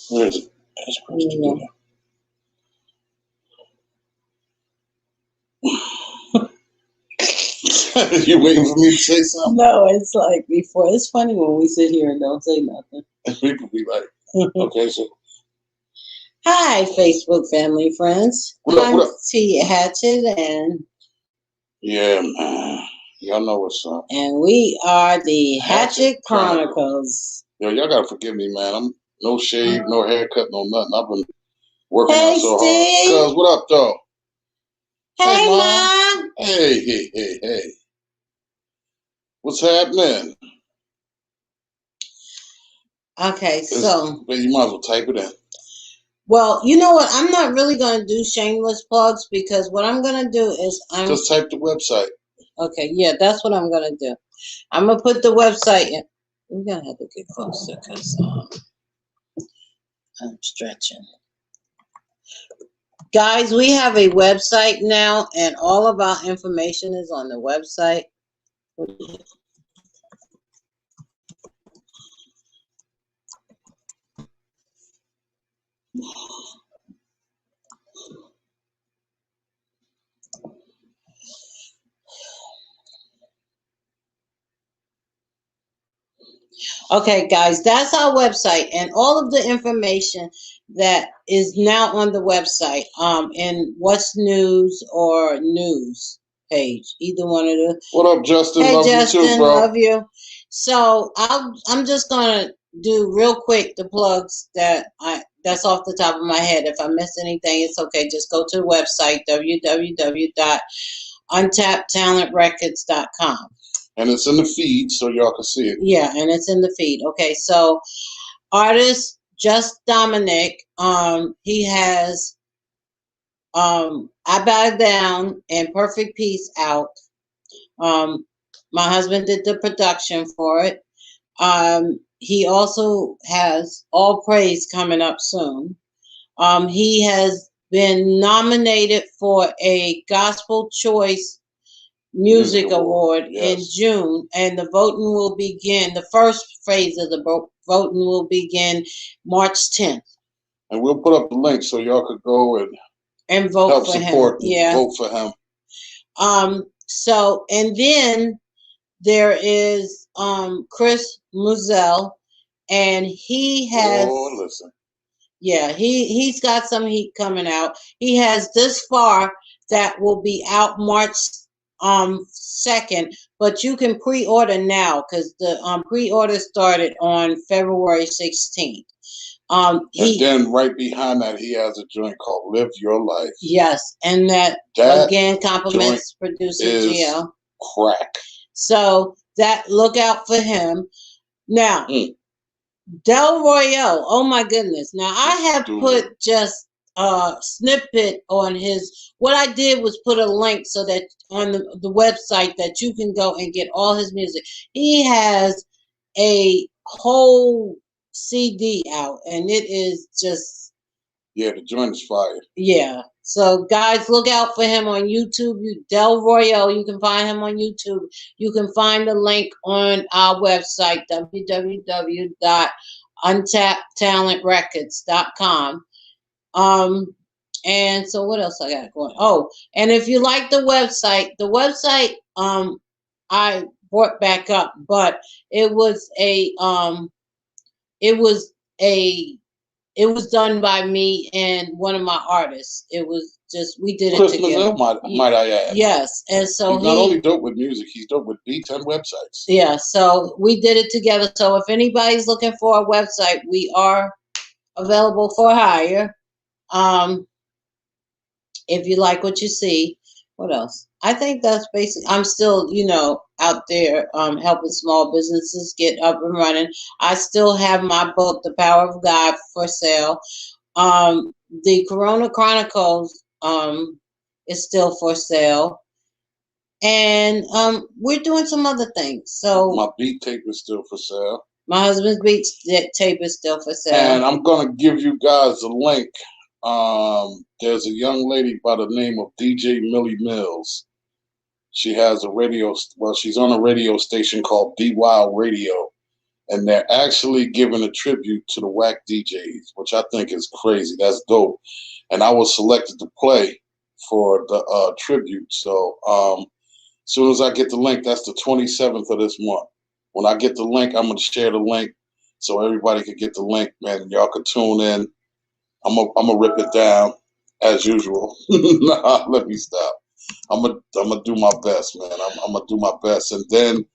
Where is it? It's supposed to be. You waiting for me to say something? No, it's like before. It's funny when we sit here and don't say nothing. People be like, okay, so. Hi, Facebook family friends. What up, what up? I'm Terri Hatchett, and yeah, man. Y'all know what's up. And we are the Hatchett Chronicles. Yo, y'all gotta forgive me, man. I'm no shave, no haircut, no nothing. I've been working out so Steve. hard. Cuz, what up, though? Hey, Mom. Hey. What's happening? Okay, so. But you might as well type it in. Well, you know what? I'm not really going to do shameless plugs because what I'm going to do is just type the website. Okay, yeah, that's what I'm going to do. I'm going to put the website in. We're going to have to get closer because I'm stretching. Guys, we have a website now, and all of our information is on the website. Okay, guys, that's our website, and all of the information that is now on the website, in What's News or News page, either one of the. What up, Justin? Hey, love Justin, you too, bro. Love you. So I'm just gonna do real quick the plugs that's off the top of my head. If I miss anything, it's okay. Just go to the website www.untappedtalentrecords.com. And it's in the feed, so y'all can see it. Yeah, and it's in the feed. Okay, so artist Just Dominic, he has I Bow Down and Perfect Peace out. My husband did the production for it. He also has All Praise coming up soon. He has been nominated for a Gospel Choice Music Award in June, and the voting will begin. The first phase of the voting will begin March 10th. And we'll put up the link so y'all could go and vote help for support him. Yeah, vote for him. So, and then there is Chris Muzell, and he has. Oh, listen. Yeah, he's got some heat coming out. He has This Far that will be out March 2nd, but you can pre-order now because the pre-order started on February 16th. And then right behind that, he has a joint called "Live Your Life." Yes, and that again compliments producer GL. Crack. So that look out for him now. Del Royale, oh my goodness. Now I have put just a snippet on his, what I did was put a link so that on the website that you can go and get all his music. He has a whole CD out and it is just. Yeah, the joint is fire. Yeah. So guys, look out for him on YouTube. Del Royale, you can find him on YouTube. You can find the link on our website, www.untappedtalentrecords.com. And so what else I got going? Oh, and if you like the website I brought back up, but it was done by me and one of my artists. It was just, we did it together. Might I add. Yes. And so he's not only dope with music, he's dope with beats and websites. Yeah, so we did it together. So if anybody's looking for a website, we are available for hire. If you like what you see. What else? I think that's basically, I'm still, out there helping small businesses get up and running. I still have my book, The Power of God, for sale. The Corona Chronicles is still for sale. And we're doing some other things. So my beat tape is still for sale. My husband's beat tape is still for sale. And I'm going to give you guys a link. There's a young lady by the name of DJ Millie Mills. She has she's on a radio station called Be Wild Radio. and they're actually giving a tribute to the whack DJs, which I think is crazy. That's dope. And I was selected to play for the tribute. So as soon as I get the link, that's the 27th of this month. When I get the link, I'm going to share the link so everybody can get the link, man. And y'all can tune in. I'm gonna rip it down as usual. Nah, let me stop. I'm gonna do my best, man. I'm gonna do my best, and then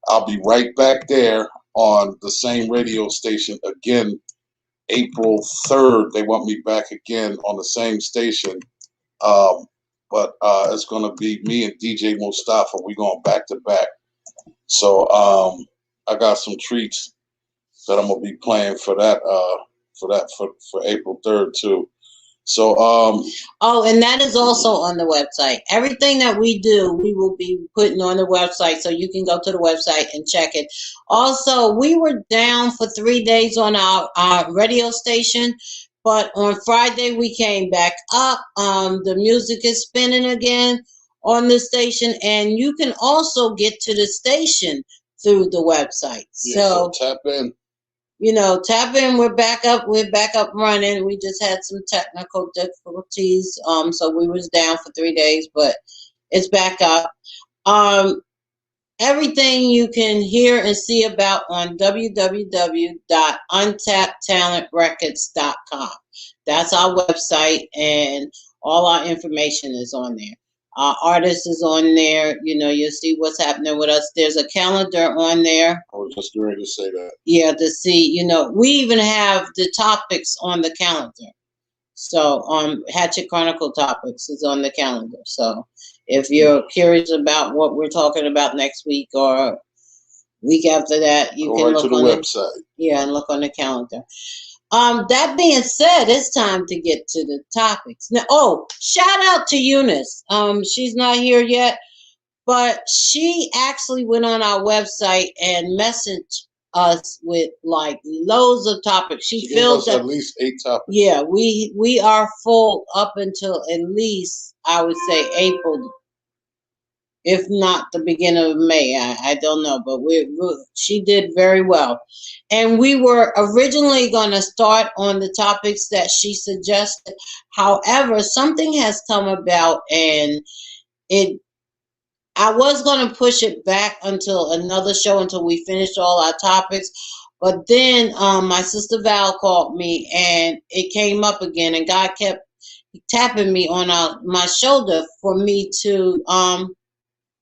I'll be right back there on the same radio station again. April 3rd, they want me back again on the same station. But it's gonna be me and DJ Mustafa. We going back to back. So I got some treats that I'm gonna be playing for that. For April 3rd too. So oh, and that is also on the website. Everything that we do, we will be putting on the website, so you can go to the website and check it. Also, we were down for 3 days on our radio station, but on Friday we came back up. The music is spinning again on the station, and you can also get to the station through the website. yeah, so tap in. Tap in. We're back up running. We just had some technical difficulties. So we was down for 3 days, but it's back up. Everything you can hear and see about on www.untappedtalentrecords.com. That's our website, and all our information is on there. Our artist is on there. You'll see what's happening with us. There's a calendar on there. I was just ready to say that. Yeah, to see, we even have the topics on the calendar. So Hatchett Chronicle topics is on the calendar. So if you're curious about what we're talking about next week or week after that, you can look on the website. Yeah, and look on the calendar. That being said, it's time to get to the topics. Now, shout out to Eunice. She's not here yet, but she actually went on our website and messaged us with like loads of topics. She filled us at least 8 topics. Yeah, we are full up until at least, I would say, April, if not the beginning of May. I don't know, but she did very well. And we were originally going to start on the topics that she suggested. However, something has come about, and I was going to push it back until another show until we finished all our topics. But then my sister Val called me, and it came up again, and God kept tapping me on my shoulder for me to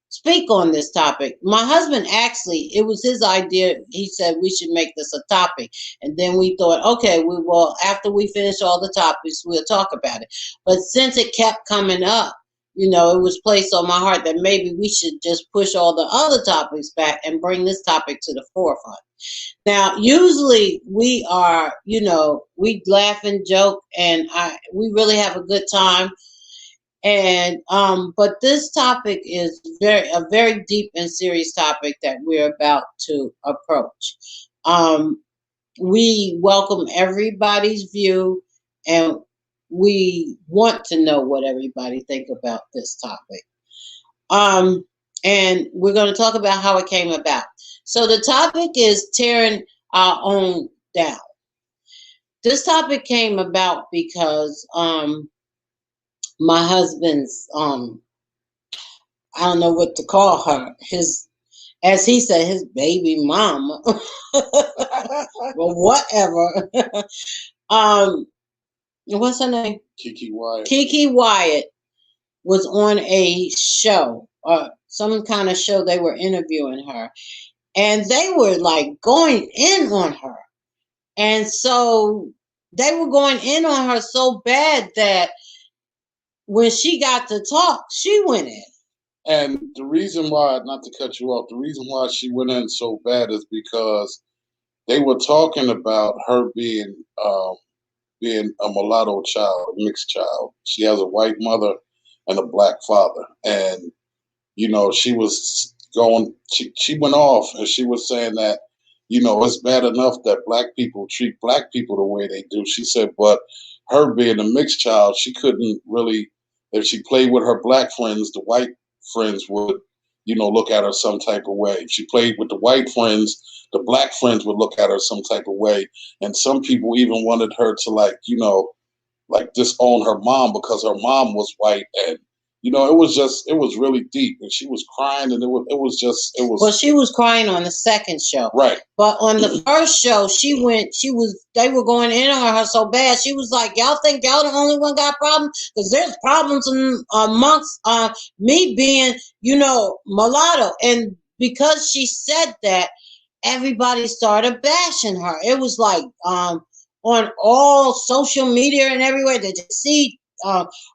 speak on this topic. My husband, actually, it was his idea. He said we should make this a topic. And then we thought, okay, we will, after we finish all the topics, we'll talk about it. But since it kept coming up, it was placed on my heart that maybe we should just push all the other topics back and bring this topic to the forefront. Now, usually we are, we laugh and joke, and we really have a good time. And but this topic is a very deep and serious topic that we're about to approach. We welcome everybody's view, and we want to know what everybody think about this topic. And we're going to talk about how it came about. So the topic is tearing our own down. This topic came about because my husband's I don't know what to call her, as he said, his baby mama. Well, whatever. What's her name? Kiki Wyatt. Kiki Wyatt was on a show, or some kind of show. They were interviewing her, and they were like going in on her. And so they were going in on her so bad that when she got to talk, she went in. And the reason why, not to cut you off, the reason why she went in so bad is because they were talking about her being a mulatto child, a mixed child. She has a white mother and a black father. And, she was she went off, and she was saying that, it's bad enough that black people treat black people the way they do. She said, but her being a mixed child, she couldn't really, if she played with her black friends, the white friends would, look at her some type of way. If she played with the white friends, the black friends would look at her some type of way, and some people even wanted her to, like, like disown her mom because her mom was white, and it was really deep, and she was crying, and it Well, was she was crying on the second show. right. But on the first show, they were going in on her so bad. She was like, y'all think y'all the only one got problems? Because there's problems amongst me being, mulatto. And because she said that, everybody started bashing her. It was like on all social media and everywhere. They just see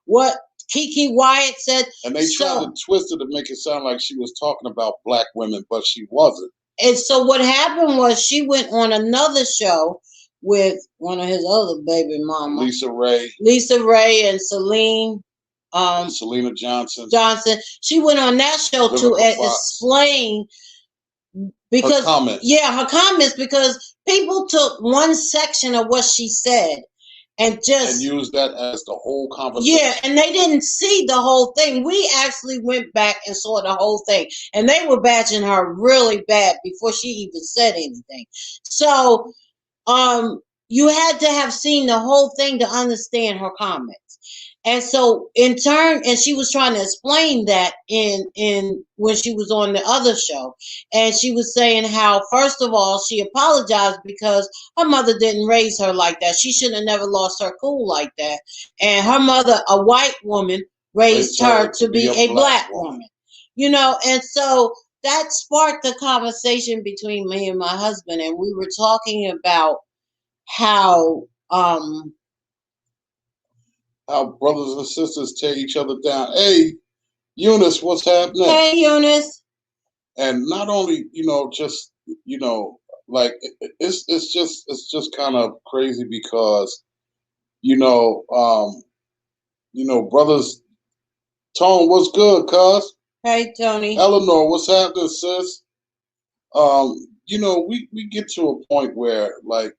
what Kiki Wyatt said. And they tried to twist it to make it sound like she was talking about black women, but she wasn't. And so what happened was she went on another show with one of his other baby mamas, Lisa Ray and Selena Johnson. She went on that show to explain because her comments, because people took one section of what she said and used that as the whole conversation. Yeah, and they didn't see the whole thing. We actually went back and saw the whole thing, and they were bashing her really bad before she even said anything. So, you had to have seen the whole thing to understand her comments. And so in turn, and she was trying to explain that in when she was on the other show. And she was saying how, first of all, she apologized because her mother didn't raise her like that. She should have never lost her cool like that. And her mother, a white woman, raised her to be a black woman. And so that sparked a conversation between me and my husband. And we were talking about how brothers and sisters tear each other down. Hey, Eunice, what's happening? Hey, Eunice. And not only, just, like it's just kind of crazy because, brothers. Tone, what's good, cuz? Hey, Tony. Eleanor, what's happening, sis? We get to a point where, like,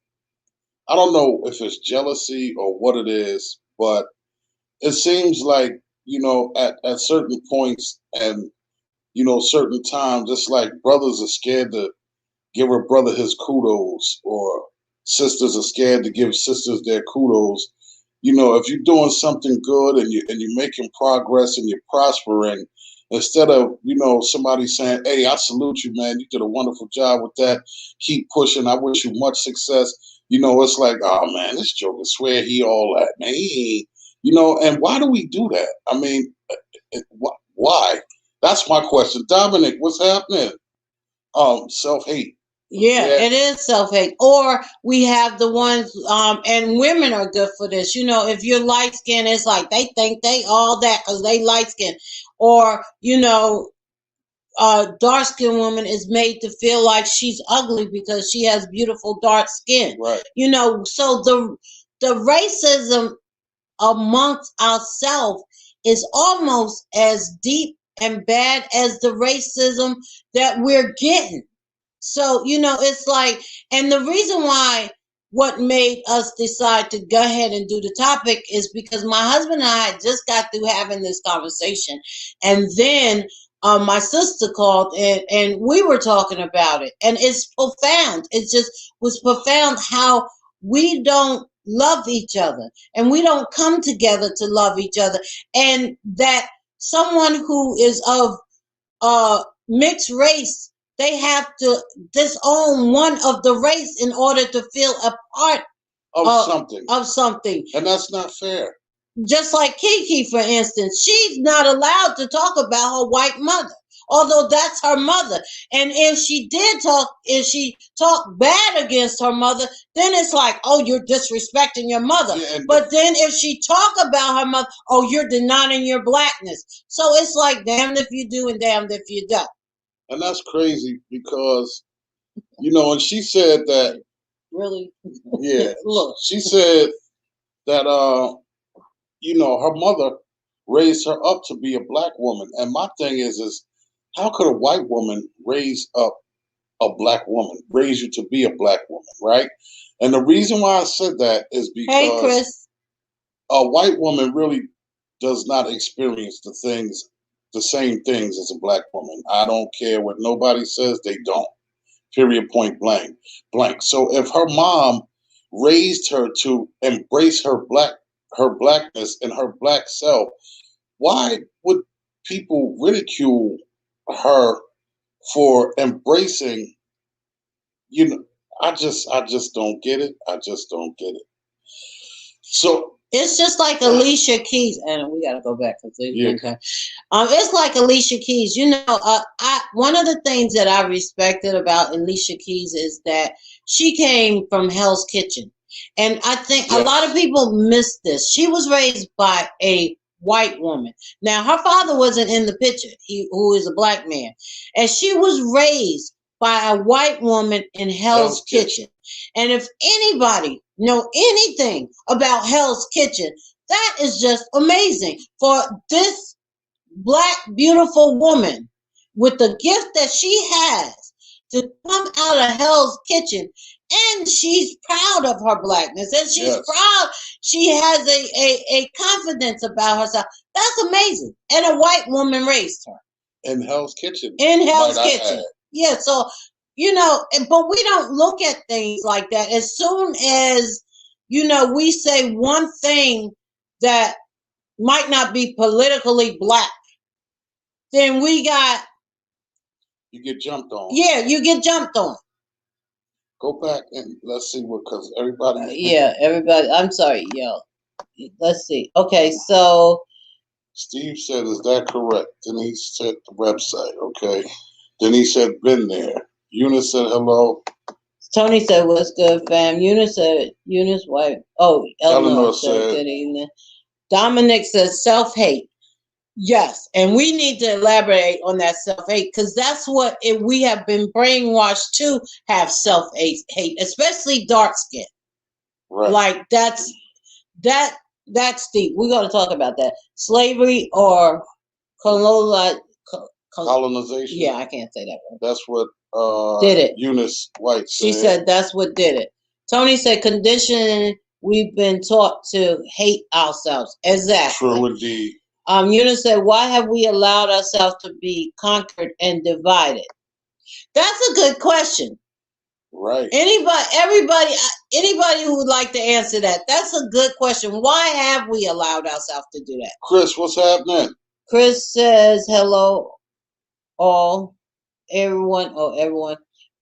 I don't know if it's jealousy or what it is, but it seems like, at certain points and, certain times, it's like brothers are scared to give a brother his kudos, or sisters are scared to give sisters their kudos. If you're doing something good and you're making progress and you're prospering, instead of, somebody saying, hey, I salute you, man, you did a wonderful job with that. Keep pushing. I wish you much success. It's like, oh man, this joker swear he all that, man. And why do we do that? I mean, why? That's my question. Dominic, what's happening? Self-hate. Yeah, it is self-hate. Or we have the ones, and women are good for this. If you're light-skinned, it's like they think they all that because they light-skinned. Or, a dark-skinned woman is made to feel like she's ugly because she has beautiful dark skin. Right. So the racism amongst ourselves is almost as deep and bad as the racism that we're getting. So, it's like, and the reason why what made us decide to go ahead and do the topic is because my husband and I had just got through having this conversation. And then my sister called and we were talking about it. And it's profound. It just was profound how we don't love each other and we don't come together to love each other. And that someone who is of mixed race, they have to disown one of the race in order to feel a part of something. And that's not fair. Just like Kiki, for instance, she's not allowed to talk about her white mother, although that's her mother. And if she talked bad against her mother, then it's like, oh, you're disrespecting your mother. Yeah, but then if she talk about her mother, oh, you're denying your blackness. So it's like damned if you do and damned if you don't. And that's crazy because, and she said that. Really? Yeah. Look. She said that, her mother raised her up to be a black woman. And my thing is how could a white woman raise up a black woman, raise you to be a black woman, right? And the reason why I said that is because hey, Chris. A white woman really does not experience the same things as a black woman. I don't care what nobody says, they don't. Period. Point blank. Blank. So if her mom raised her to embrace her blackness and her black self, why would people ridicule her for embracing? You know, I just don't get it. I just don't get it. So it's just like Alicia Keys, and we got to go back because yeah, it's like Alicia Keys. You know, one of the things that I respected about Alicia Keys is that she came from Hell's Kitchen, and I think a lot of people miss this. She was raised by a white woman. Now, her father wasn't in the picture. Who is a black man, and she was raised by a white woman in Hell's Kitchen. And if anybody know anything about Hell's Kitchen, that is just amazing. For this black, beautiful woman with the gift that she has to come out of Hell's Kitchen, and she's proud of her blackness, and she's proud, she has a confidence about herself. That's amazing. And a white woman raised her. In Hell's Kitchen. In Hell's Kitchen. Yeah, so, you know, but we don't look at things like that. As soon as, you know, we say one thing that might not be politically black, then we got... You get jumped on. Yeah, you get jumped on. Go back and let's see what, because everybody... everybody. I'm sorry, yo. Let's see. Okay, so... Steve said, is that correct? Then he said the website, okay. Then he said, been there. Eunice said hello. Tony said, what's good, fam? Eunice wife. Oh, Eleanor said, good evening. Dominic says, self-hate. Yes, and we need to elaborate on that self-hate, because that's what we have been brainwashed to have self-hate, especially dark skin. Right. Like that's deep. We're going to talk about that. Slavery or colonization. Yeah, I can't say that word. That's what did it. Eunice White said. She said that's what did it. Tony said conditioning, we've been taught to hate ourselves. Exactly. True indeed. Eunice said, why have we allowed ourselves to be conquered and divided? That's a good question. Right. Anybody who would like to answer that, that's a good question. Why have we allowed ourselves to do that? Chris, what's happening? Chris says, hello, all, everyone. Oh, everyone.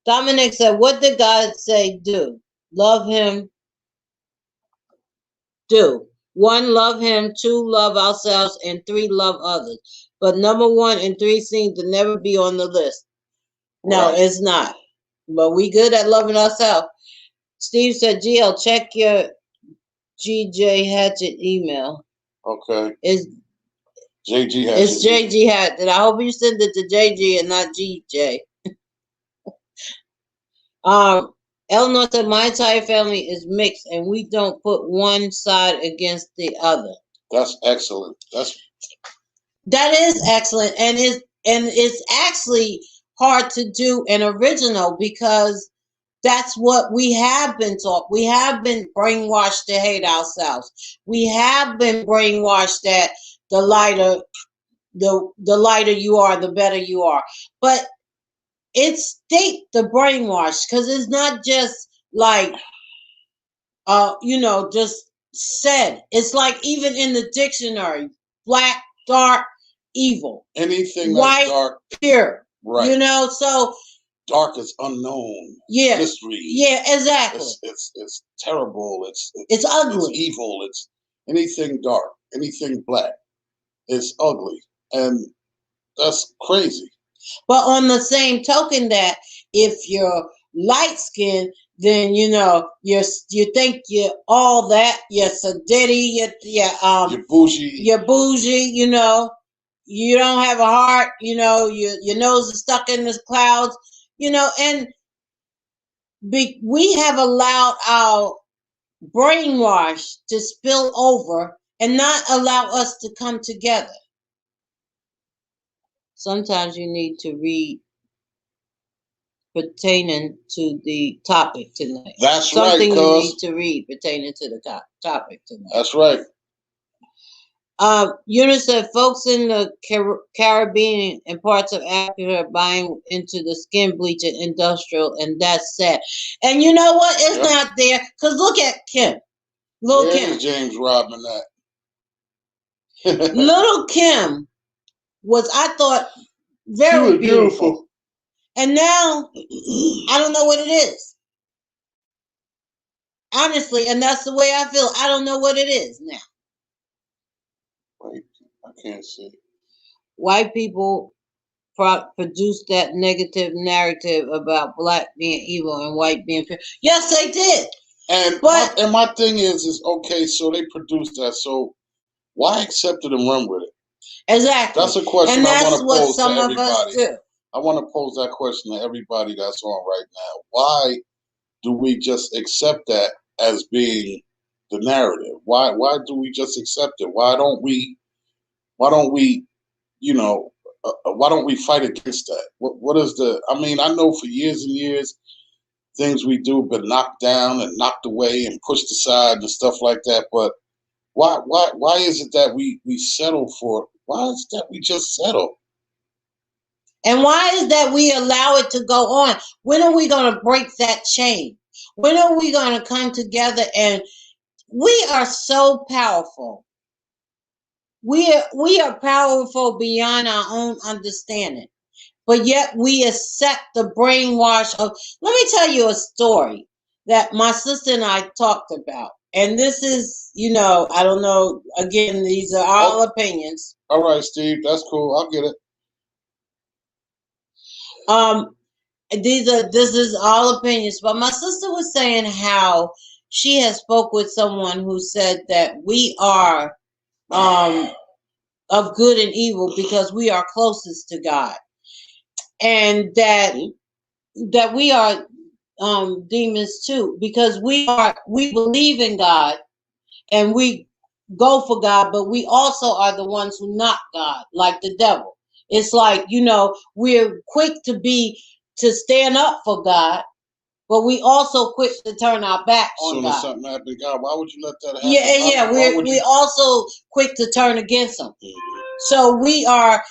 Dominic said, what did God say do? Love him. Do. 1, love him. 2, love ourselves. And 3, love others. But number 1 and 3 seem to never be on the list. No, it's not. But we good at loving ourselves. Steve said, GL, check your GJ Hatchett email. Okay. It's JG Hatchett. It's JG Hatchett. I hope you send it to JG and not GJ. Eleanor said, my entire family is mixed and we don't put one side against the other. That's excellent. That is excellent. And it's actually hard to do an original, because that's what we have been taught. We have been brainwashed to hate ourselves. We have been brainwashed that the lighter you are, the better you are. But it's the brainwash, because it's not just like just said. It's like even in the dictionary, black, dark, evil. Anything white, that's dark, pure. Right. So dark is unknown. Yeah. Mystery. Yeah, exactly. It's terrible. It's ugly. It's evil. It's anything dark, anything black. It's ugly. And that's crazy. But on the same token, that if you're light skinned, then you think you're all that. You're sedity. You're bougie. You're bougie. You don't have a heart. Your nose is stuck in the clouds. And we have allowed our brainwash to spill over and not allow us to come together. Sometimes you need to read pertaining to the topic tonight. That's Something right, you need to read pertaining to the topic tonight. That's right. Eunice said, folks in the Caribbean and parts of Africa are buying into the skin bleaching industrial, and that's sad. And you know what? It's not there. Because look at Kim. Little Kim. Where's James Rodman at? Little Kim was, I thought, very beautiful. And now, I don't know what it is. Honestly, and that's the way I feel. I don't know what it is now. Wait, I can't see. White people produce that negative narrative about black being evil and white being pure. Yes, they did. And my thing is okay, so they produced that. So why accept it and run with it? Exactly. That's a question I want to pose to everybody. Us do. I want to pose that question to everybody that's on right now. Why do we just accept that as being the narrative? Why do we just accept it? Why don't we why don't we fight against that? What is the? I mean, I know for years and years things we do have been knocked down and knocked away and pushed aside and stuff like that. But why is it that we settle for? Why is it that we just settle? And why is that we allow it to go on? When are we going to break that chain? When are we going to come together? And we are so powerful. We are powerful beyond our own understanding. But yet we accept the brainwash of, let me tell you a story that my sister and I talked about. And this is, I don't know, again, these are all opinions. All right, Steve, that's cool. I'll get it. This is all opinions, but my sister was saying how she has spoke with someone who said that we are of good and evil because we are closest to God, and that we are demons too, because we believe in God and we go for God, but we also are the ones who knock God, like the devil. It's like, we're quick to stand up for God, but we also quick to turn our back on God. As soon as something happened to God, why would you let that happen? Yeah. We're also quick to turn against Him. Mm-hmm. So we are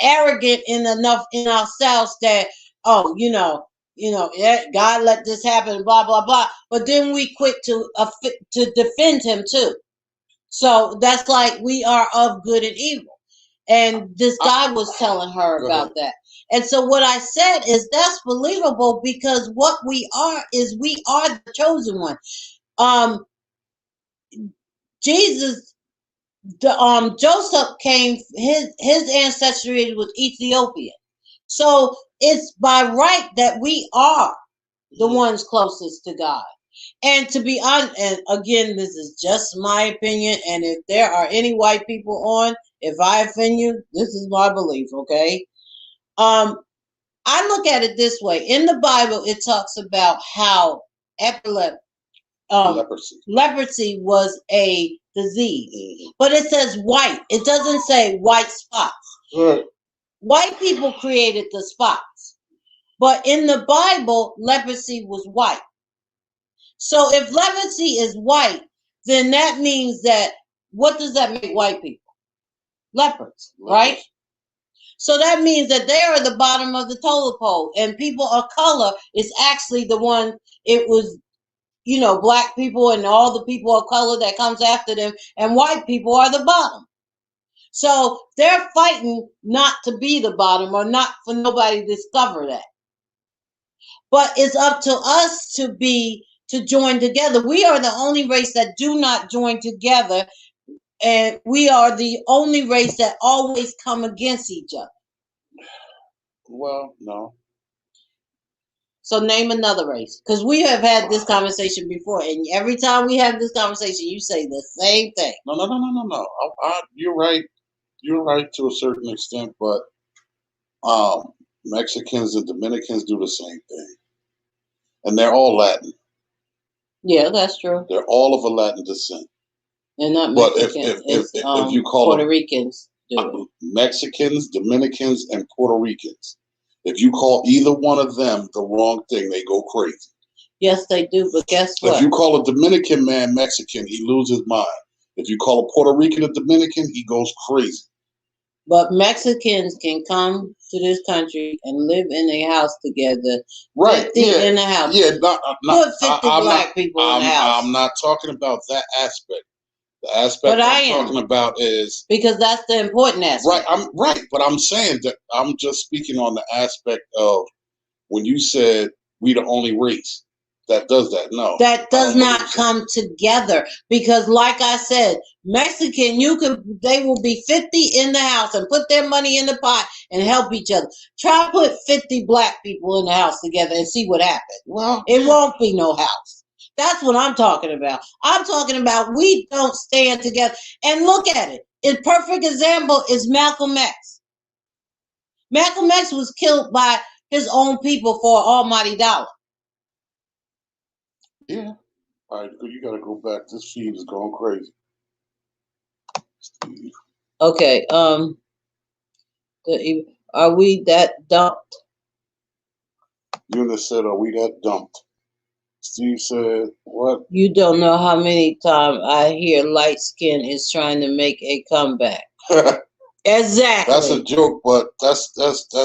arrogant enough in ourselves that, God let this happen, blah blah blah. But then we quick to defend Him too. So that's like we are of good and evil. And this guy was telling her about that. And so what I said is that's believable, because what we are is we are the chosen one. Jesus, Joseph came, his ancestry was Ethiopian. So it's by right that we are the ones closest to God. And to be honest, and again, this is just my opinion, and if there are any white people on, if I offend you, this is my belief, okay? I look at it this way. In the Bible, it talks about how leprosy was a disease. But it says white. It doesn't say white spots. Right. White people created the spots. But in the Bible, leprosy was white. So if leprosy is white, then that means that, what does that make white people? Leopards, right? So that means that they are the bottom of the totem pole, and people of color is actually the one, it was, black people and all the people of color that comes after them, and white people are the bottom. So they're fighting not to be the bottom, or not for nobody to discover that. But it's up to us to join together. We are the only race that do not join together, and we are the only race that always come against each other. Well, no. So name another race, because we have had this conversation before, and every time we have this conversation, you say the same thing. No. You're right. You're right to a certain extent, but Mexicans and Dominicans do the same thing, and they're all Latin. Yeah, that's true. They're all of a Latin descent. They're not Mexicans. If you call Puerto Ricans, Mexicans, Dominicans, and Puerto Ricans, if you call either one of them the wrong thing, they go crazy. Yes, they do. But guess what? If you call a Dominican man Mexican, he loses his mind. If you call a Puerto Rican a Dominican, he goes crazy. But Mexicans can come to this country and live in a house together. Right? 50 Yeah. in the house. Yeah. Put 50 black people in the house. I'm not talking about that aspect. The aspect but I'm talking about is because that's the important aspect. Right. But I'm saying that I'm just speaking on the aspect of when you said we the only race that does that. No, that does not come together because, like I said, Mexican, they will be 50 in the house and put their money in the pot and help each other. Try to put 50 black people in the house together and see what happens. Well, it won't be no house. That's what I'm talking about. I'm talking about we don't stand together. And look at it. A perfect example is Malcolm X. Malcolm X was killed by his own people for an almighty dollar. Yeah. All right, you got to go back. This feed is going crazy. Steve. Okay. Are we that dumped? Eunice said, "Are we that dumped?" Steve said, "What?" You don't know how many times I hear light skin is trying to make a comeback. Exactly. That's a joke, but that's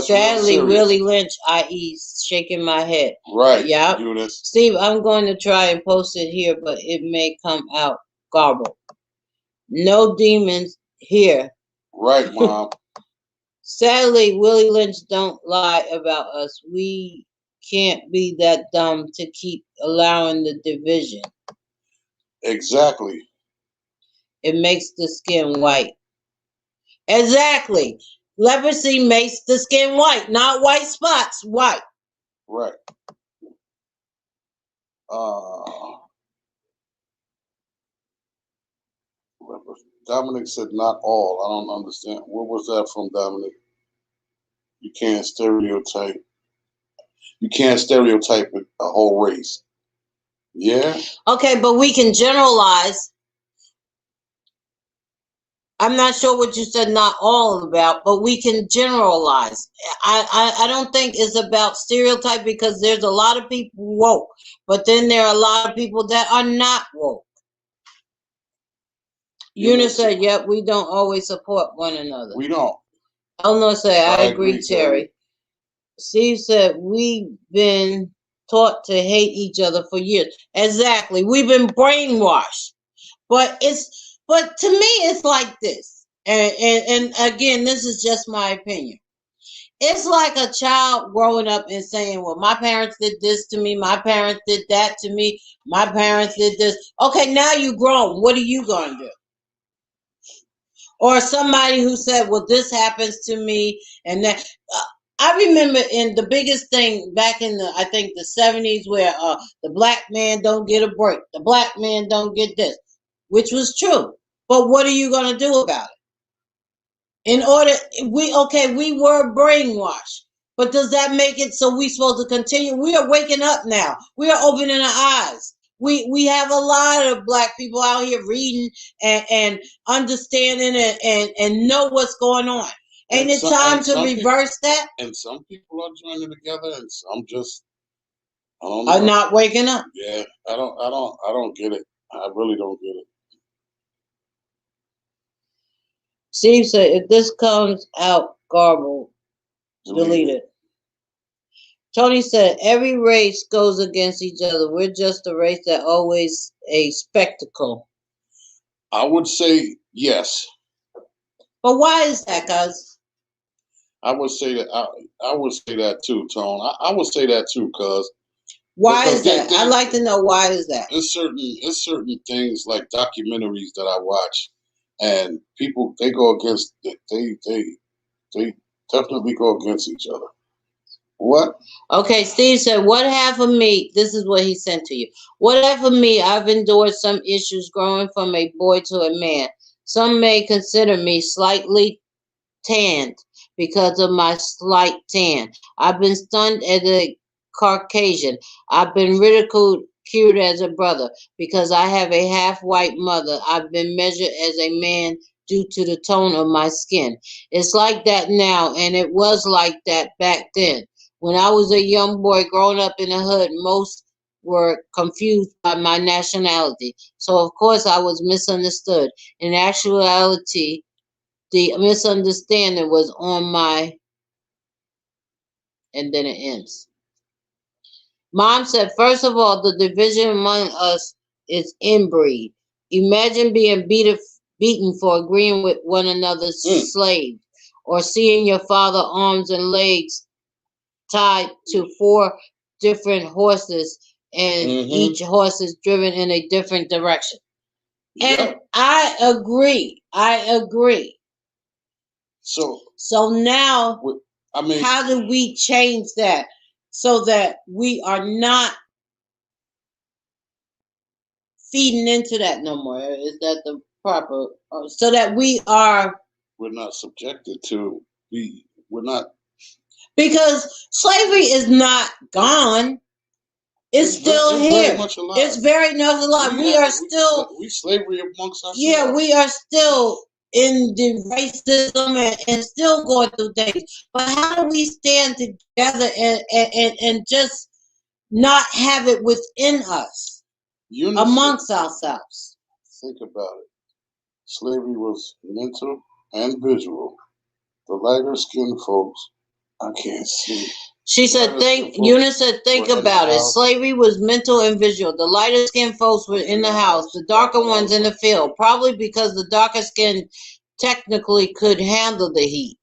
sadly Willie Lynch, i.e., shaking my head. Right. Yeah. Eunice. Steve, I'm going to try and post it here, but it may come out garbled. No demons here. Right, Mom. Sadly, Willie Lynch don't lie about us. We can't be that dumb to keep allowing the division. Exactly. It makes the skin white. Exactly. Leprosy makes the skin white, not white spots, white. Right. Dominic said not all. I don't understand. What was that from, Dominic? You can't stereotype. You can't stereotype a whole race. Yeah. Okay, but we can generalize. I'm not sure what you said not all about, but we can generalize. I don't think it's about stereotype because there's a lot of people woke, but then there are a lot of people that are not woke. Eunice said, yep, we don't always support one another. We don't. Eleanor said, I agree, Terry. Steve said, we've been taught to hate each other for years. Exactly. We've been brainwashed. But to me, it's like this. And again, this is just my opinion. It's like a child growing up and saying, well, my parents did this to me. My parents did that to me. My parents did this. Okay, now you're grown. What are you going to do? Or somebody who said, well, this happens to me and that. I remember in the biggest thing back in I think the 70s where the black man don't get a break. The black man don't get this, which was true. But what are you going to do about it? We were brainwashed. But does that make it so we're supposed to continue? We are waking up now. We are opening our eyes. We have a lot of black people out here reading and understanding and know what's going on. Ain't it time to reverse that? And some people are joining together, and some just are not waking up. Yeah, I don't get it. I really don't get it. Steve said, if this comes out garbled, delete it. Tony said, every race goes against each other. We're just a race that always a spectacle. I would say yes. But why is that, cuz? I would say that I would say that too, Tone. I would say that too, cuz. Why is that? I'd like to know why is that. It's certain things like documentaries that I watch, and people they go against they definitely go against each other. What? Okay, Steve said, what half of me, this is what he sent to you. What half of me, I've endured some issues growing from a boy to a man. Some may consider me slightly tanned because of my slight tan. I've been stunned as a Caucasian. I've been ridiculed as a brother because I have a half-white mother. I've been measured as a man due to the tone of my skin. It's like that now, and it was like that back then. When I was a young boy growing up in the hood, most were confused by my nationality. So, of course, I was misunderstood. In actuality, the misunderstanding was on my, and then it ends. Mom said, first of all, the division among us is inbreed. Imagine being beaten for agreeing with one another's slave, or seeing your father arms and legs tied to 4 different horses, and each horse is driven in a different direction. And I agree. So now, how do we change that so that we are not feeding into that no more? Is that the proper? So that we're not subjected to. We're not, because slavery is not gone. It's still here. It's very much alive. We are still slavery amongst ourselves. Yeah, we are still in the racism and still going through things. But how do we stand together and just not have it within us, amongst ourselves? Think about it. Slavery was mental and visual. The lighter skinned folks, I can't see. She said, Eunice said, think about it. Slavery was mental and visual. The lighter skinned folks were in the house, the darker ones in the field, probably because the darker skin technically could handle the heat.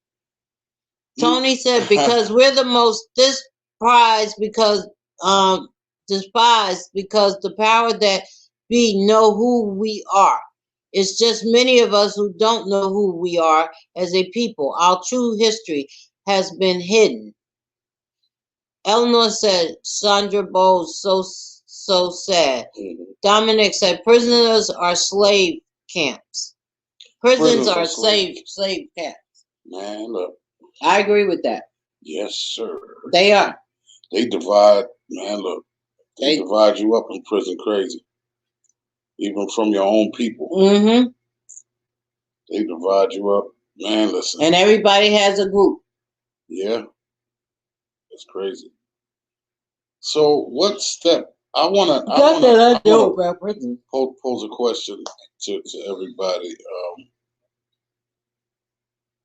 Tony said, because we're the most despised because the power that be know who we are. It's just many of us who don't know who we are as a people. Our true history has been hidden. Eleanor said, Sandra Bowles, so sad. Dominic said, prisoners are slave camps. Prisons are slave camps. Man, look. I agree with that. Yes, sir. They are. They divide, man, look. They divide you up in prison crazy. Even from your own people. Mm-hmm. They divide you up. Man, listen. And everybody has a group. Yeah. It's crazy. So what step I wanna pose a question to everybody.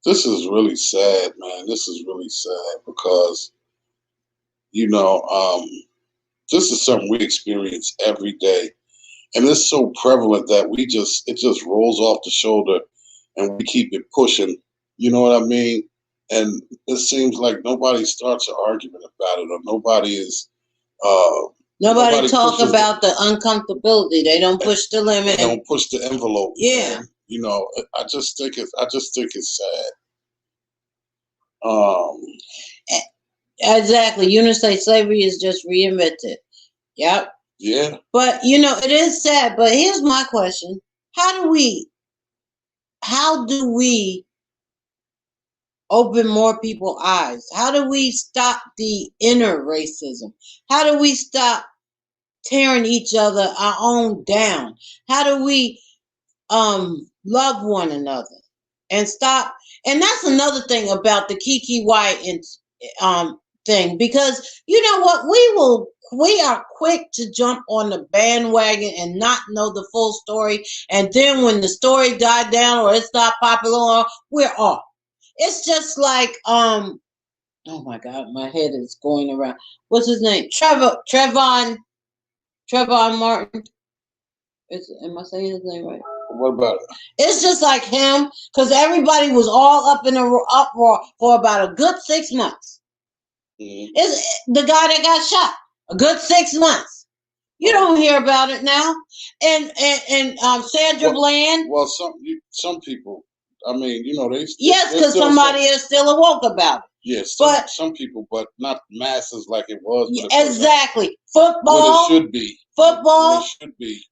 This is really sad, man. This is really sad because this is something we experience every day. And it's so prevalent that it just rolls off the shoulder and we keep it pushing. You know what I mean? And it seems like nobody starts an argument about it, or nobody is nobody talk about the uncomfortability. They don't push the limit. They don't push the envelope. Yeah. And, I just think it's sad. Exactly. Eunice say slavery is just reinvented. Yep. Yeah. But it is sad. But here's my question: How do we open more people's eyes? How do we stop the inner racism? How do we stop tearing each other our own down? How do we love one another and stop? And that's another thing about the Kiki White thing, because you know what, we are quick to jump on the bandwagon and not know the full story, and then when the story died down or it's not popular, we're off. It's just like oh my God, my head is going around. What's his name? Trayvon Martin. Am I saying his name right? What about it? It's just like him, because everybody was all up in an uproar for about a good 6 months. Mm-hmm. It's the guy that got shot. A good 6 months. You don't hear about it now. And Sandra Bland. Well, some people. I mean, they. Yes, because somebody is still awoke about it. Yes, but some people, but not masses like it was. Exactly. Football. What it should be. Football. It should be.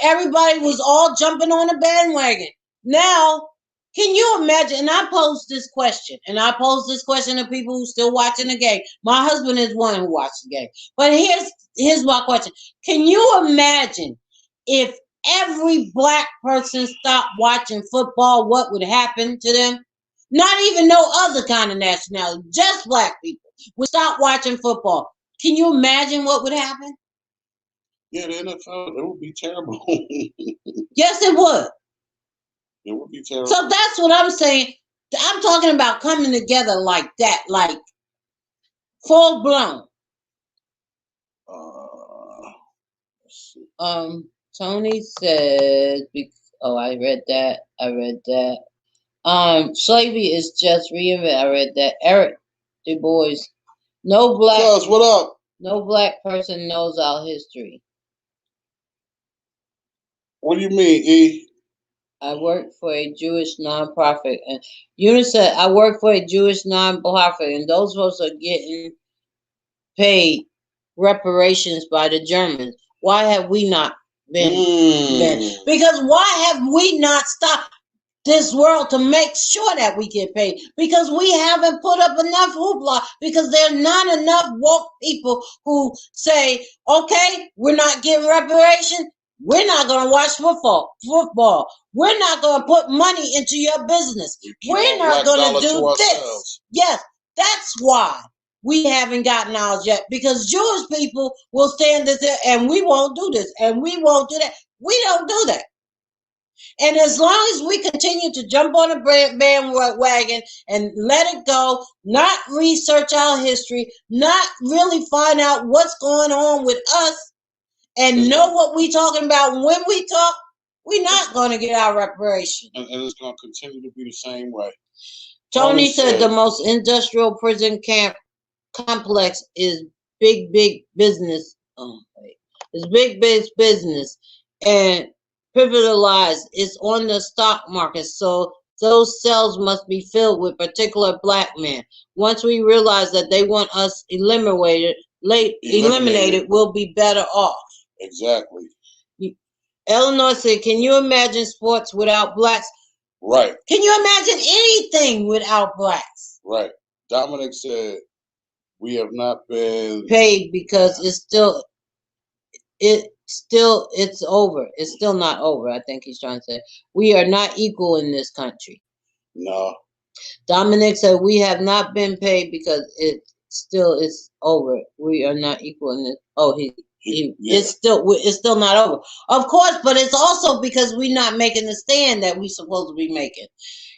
Everybody was all jumping on the bandwagon. Now, can you imagine? And I pose this question to people who still watching the game. My husband is one who watched the game. But here's my question. Can you imagine if every black person stopped watching football, what would happen to them? Not even no other kind of nationality, just black people would stop watching football. Can you imagine what would happen? Yeah, the NFL, it would be terrible. Yes, it would. It would be terrible. So that's what I'm saying. I'm talking about coming together like that, like full blown. Tony says, oh, I read that. Slavery is just reinvented. I read that. Eric Du Bois. No black. Cuz, what up? No black person knows our history. What do you mean, E? I work for a Jewish nonprofit, and Eunice said, I work for a Jewish nonprofit, and those folks are getting paid reparations by the Germans. Why have we not been? Because why have we not stopped this world to make sure that we get paid? Because we haven't put up enough hoopla, because there are not enough woke people who say, okay, we're not getting reparation. We're not going to watch football. We're not going to put money into your business. We're not going to do this. Yes, that's why we haven't gotten ours yet, because Jewish people will stand there and we won't do this and we won't do that. We don't do that. And as long as we continue to jump on a bandwagon and let it go, not research our history, not really find out what's going on with us and know what we're talking about when we talk, we're not going to get our reparation. And it's going to continue to be the same way. Tony said the most industrial prison camp complex is big business. It's big business and privileged. It's on the stock market, so those cells must be filled with particular black men. Once we realize that they want us eliminated, we'll be better off. Exactly. Eleanor said, "Can you imagine sports without blacks?" Right. Can you imagine anything without blacks? Right. Dominic said, we have not been paid because it's over. It's still not over. I think he's trying to say we are not equal in this country. No. Dominic said we have not been paid because it's over. We are not equal in this. Oh, it's still not over. Of course, but it's also because we're not making the stand that we're supposed to be making.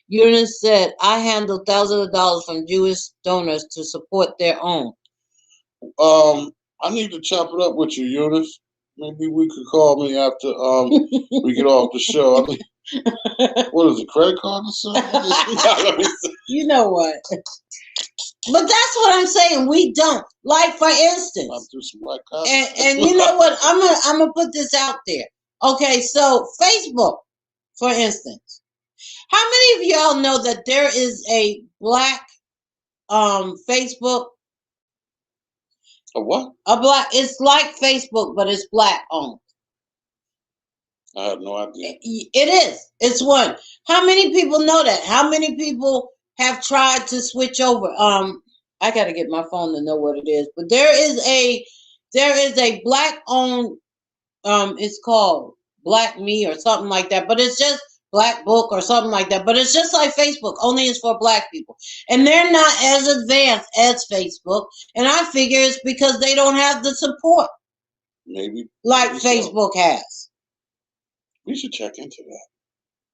Eunice said, I handle thousands of dollars from Jewish donors to support their own. I need to chop it up with you, Eunice. Maybe we could call me after we get off the show. I mean, what is it, credit card or something? You know what? But that's what I'm saying. We don't. Like, for instance, and you know what? I'm gonna put this out there. Okay, so Facebook, for instance. How many of y'all know that there is a black Facebook? A what? A black. It's like Facebook, but it's black owned. I have no idea. It is. It's one. How many people know that? How many people have tried to switch over? I got to get my phone to know what it is. But there is a black owned. It's called Black Me or something like that. But it's just Black Book or something like that. But it's just like Facebook, only it's for black people. And they're not as advanced as Facebook. And I figure it's because they don't have the support. Maybe. Like Facebook has. We should check into that.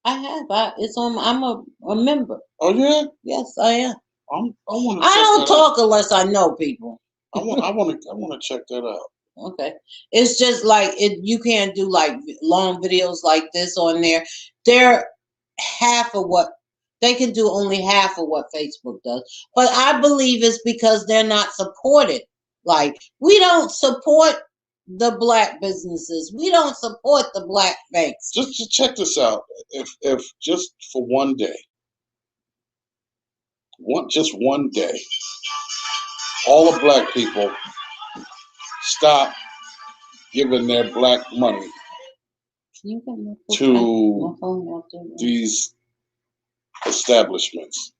I have. It's on. I'm a member. Oh yeah. Yes, I am. I don't talk unless I know people. I want to check that out. Okay. It's just like you can't do like long videos like this on there. They're half of what they can do, only half of what Facebook does. But I believe it's because they're not supported. Like, we don't support the black businesses. We don't support the black banks. Just check this out. If just for one day, just one day, all the black people stop giving their black money to these establishments.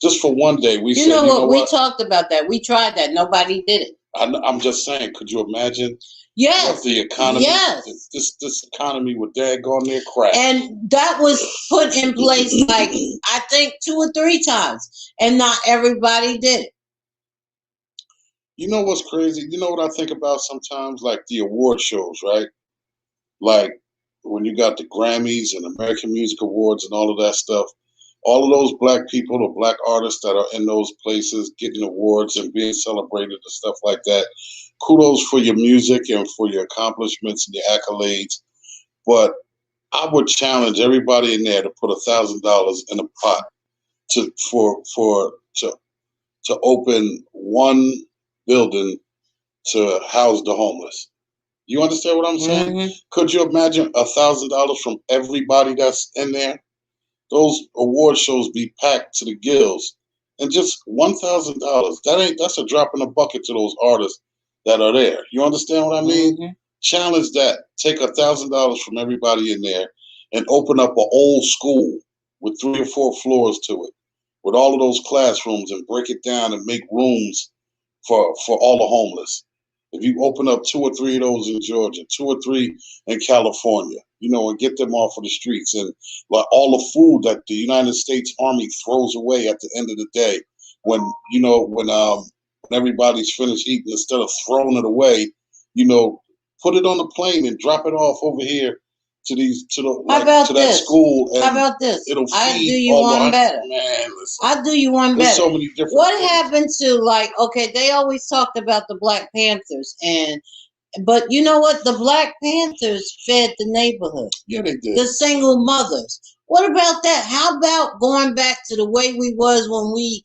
Just for one day, we said, you know what? We talked about that. We tried that. Nobody did it. I'm just saying, could you imagine? Yes. The economy. Yes. This economy would daggone near crash. And that was put in place, like, I think 2 or 3 times, and not everybody did it. You know what's crazy? You know what I think about sometimes? Like the award shows, right? Like when you got the Grammys and American Music Awards and all of that stuff. All of those black people, the black artists that are in those places getting awards and being celebrated and stuff like that. Kudos for your music and for your accomplishments and your accolades. But I would challenge everybody in there to put $1,000 in a pot to to open one building to house the homeless. You understand what I'm saying? Mm-hmm. Could you imagine $1,000 from everybody that's in there? Those award shows be packed to the gills, and just $1,000. That's a drop in the bucket to those artists that are there. You understand what I mean? Mm-hmm. Challenge that. Take $1,000 from everybody in there and open up an old school with 3 or 4 floors to it, with all of those classrooms, and break it down and make rooms for all the homeless. If you open up 2 or 3 of those in Georgia, 2 or 3 in California, and get them off of the streets, and like all the food that the United States Army throws away at the end of the day, when when everybody's finished eating, instead of throwing it away, put it on the plane and drop it off over here to that school, and how about this? it'll I do feed you all one the better. man. Listen, I'll do you one there's better. so many different What things. happened to they always talked about the Black Panthers, but you know what? The Black Panthers fed the neighborhood. Yeah, they did. The single mothers. What about that? How about going back to the way we was when we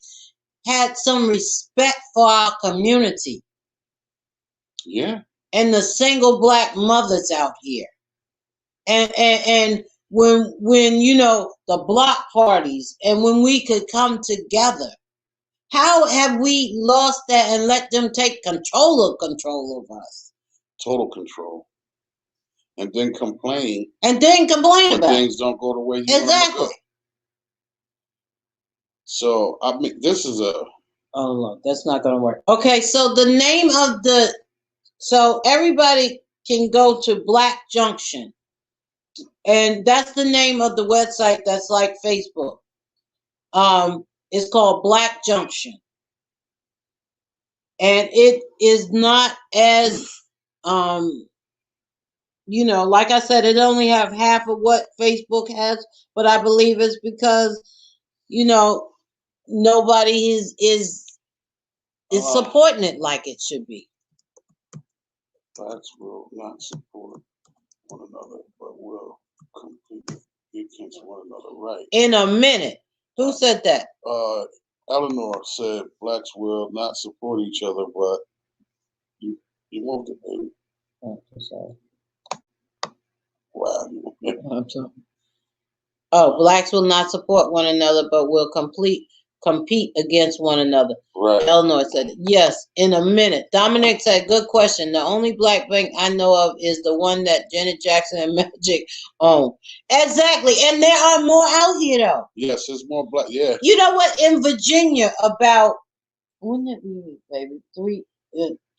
had some respect for our community? Yeah. And the single black mothers out here. And when the block parties, and when we could come together. How have we lost that and let them take control of us? Total control. And then complain. And then complain when about things don't go the way you want them to go. So, I mean, this is a... Oh, look, that's not going to work. Okay, so the name of so everybody can go to Black Junction. And that's the name of the website that's like Facebook. It's called Black Junction. And it is not as, like I said, it only have half of what Facebook has, but I believe it's because, nobody is supporting it like it should be. Blacks will not support one another, but will compete against one another. Right. In a minute. Who said that? Eleanor said blacks will not support each other, but you moved it, baby. Oh, sorry. Wow. I'm sorry. Oh, blacks will not support one another, but will compete against one another. Right. Eleanor said, yes, in a minute. Dominic said, good question. The only black bank I know of is the one that Janet Jackson and Magic own. Exactly. And there are more out here, though. Yes, there's more black. Yeah. You know what? In Virginia, when did we meet, baby?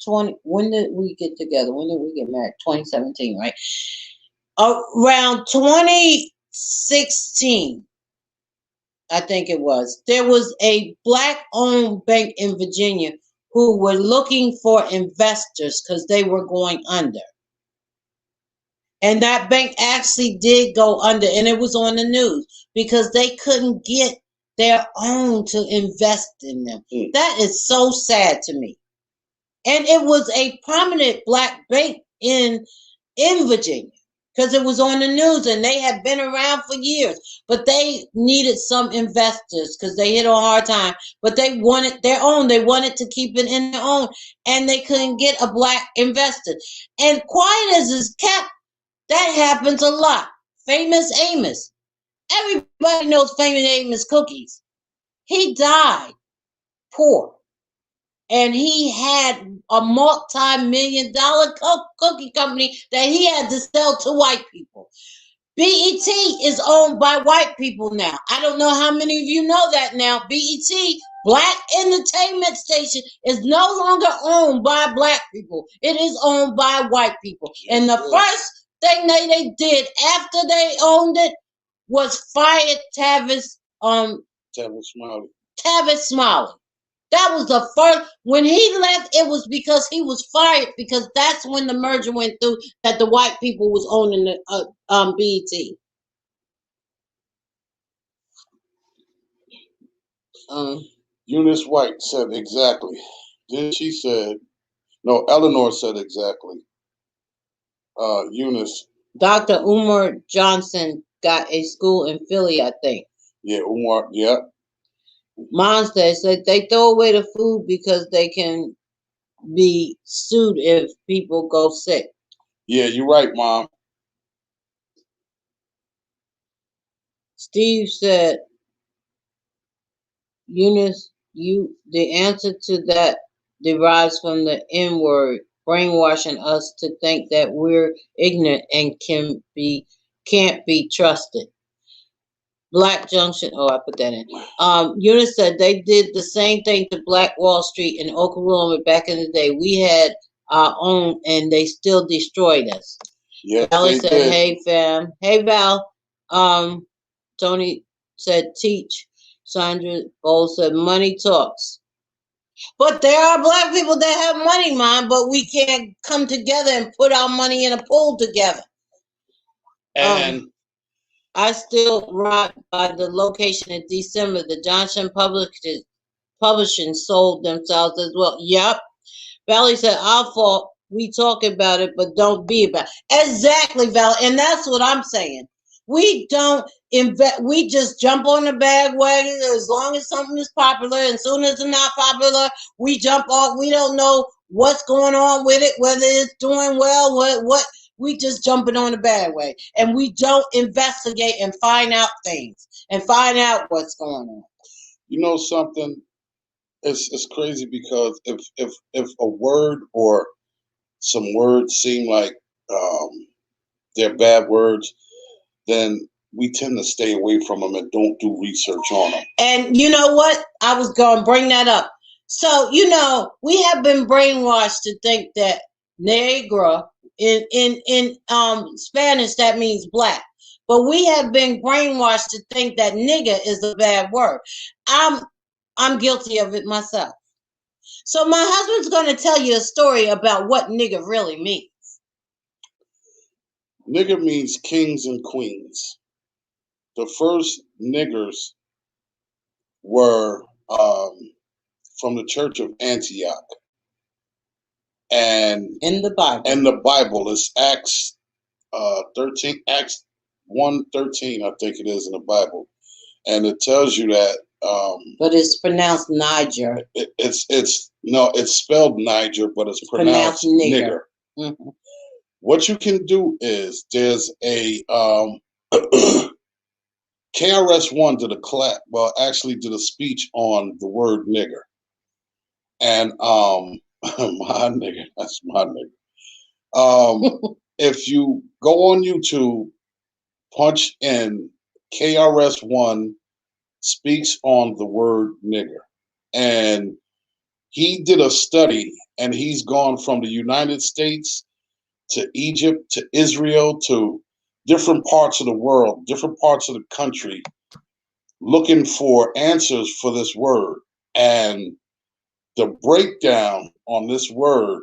20. When did we get together? When did we get married? 2017, right? Around 2016. I think it was. There was a black-owned bank in Virginia who were looking for investors because they were going under. And that bank actually did go under, and it was on the news because they couldn't get their own to invest in them. That is so sad to me. And it was a prominent black bank in Virginia. Because it was on the news and they had been around for years. But they needed some investors because they hit a hard time. But they wanted their own. They wanted to keep it in their own. And they couldn't get a black investor. And quiet as is kept, that happens a lot. Famous Amos. Everybody knows Famous Amos Cookies. He died poor. And he had a multi-million-dollar cookie company that he had to sell to white people. BET is owned by white people now. I don't know how many of you know that now. BET, Black Entertainment Station, is no longer owned by black people. It is owned by white people. And the first thing they did after they owned it was fired Tavis Smiley. That was the first. When he left, it was because he was fired, because that's when the merger went through, that the white people was owning the BET. Eunice White said exactly. Then she said, no, Eleanor said exactly. Eunice. Dr. Umar Johnson got a school in Philly, I think. Yeah, Umar, yeah. Monster said they throw away the food because they can be sued if people go sick. Yeah, you're right, Mom. Steve said, Eunice, the answer to that derives from the N word, brainwashing us to think that we're ignorant and can't be trusted. Black Junction. Oh, I put that in. Eunice said they did the same thing to Black Wall Street in Oklahoma back in the day. We had our own, and they still destroyed us. Yes, Valerie said, did. Hey, fam. Hey, Val. Tony said, teach. Sandra Bowles said, money talks. But there are Black people that have money, Mom, but we can't come together and put our money in a pool together. And I still rock by the location in December. The Johnson Publishing sold themselves as well. Yep. Valley said, our fault. We talk about it, but don't be about it. Exactly, Valley. And that's what I'm saying. We don't invest. We just jump on the bandwagon as long as something is popular. And as soon as it's not popular, we jump off. We don't know what's going on with it, whether it's doing well, what. We just jumping on the bandwagon. And we don't investigate and find out things and find out what's going on. You know something? It's crazy because if a word or some words seem like they're bad words, then we tend to stay away from them and don't do research on them. And you know what? I was going to bring that up. So, we have been brainwashed to think that negro, in Spanish, that means black. But we have been brainwashed to think that nigga is a bad word. I'm guilty of it myself. So my husband's going to tell you a story about what nigga really means. Nigger means kings and queens. The first niggers were from the Church of Antioch. And in the Bible. And the Bible is Acts 13, Acts 1:13, I think it is in the Bible. And it tells you that but it's pronounced Niger. It's spelled Niger, but it's pronounced nigger. Mm-hmm. What you can do is there's a KRS-One did a speech on the word nigger. And my nigger, that's my nigger. If you go on YouTube, punch in KRS-One speaks on the word nigger. And he did a study, and he's gone from the United States to Egypt to Israel to different parts of the world, different parts of the country, looking for answers for this word. And the breakdown on this word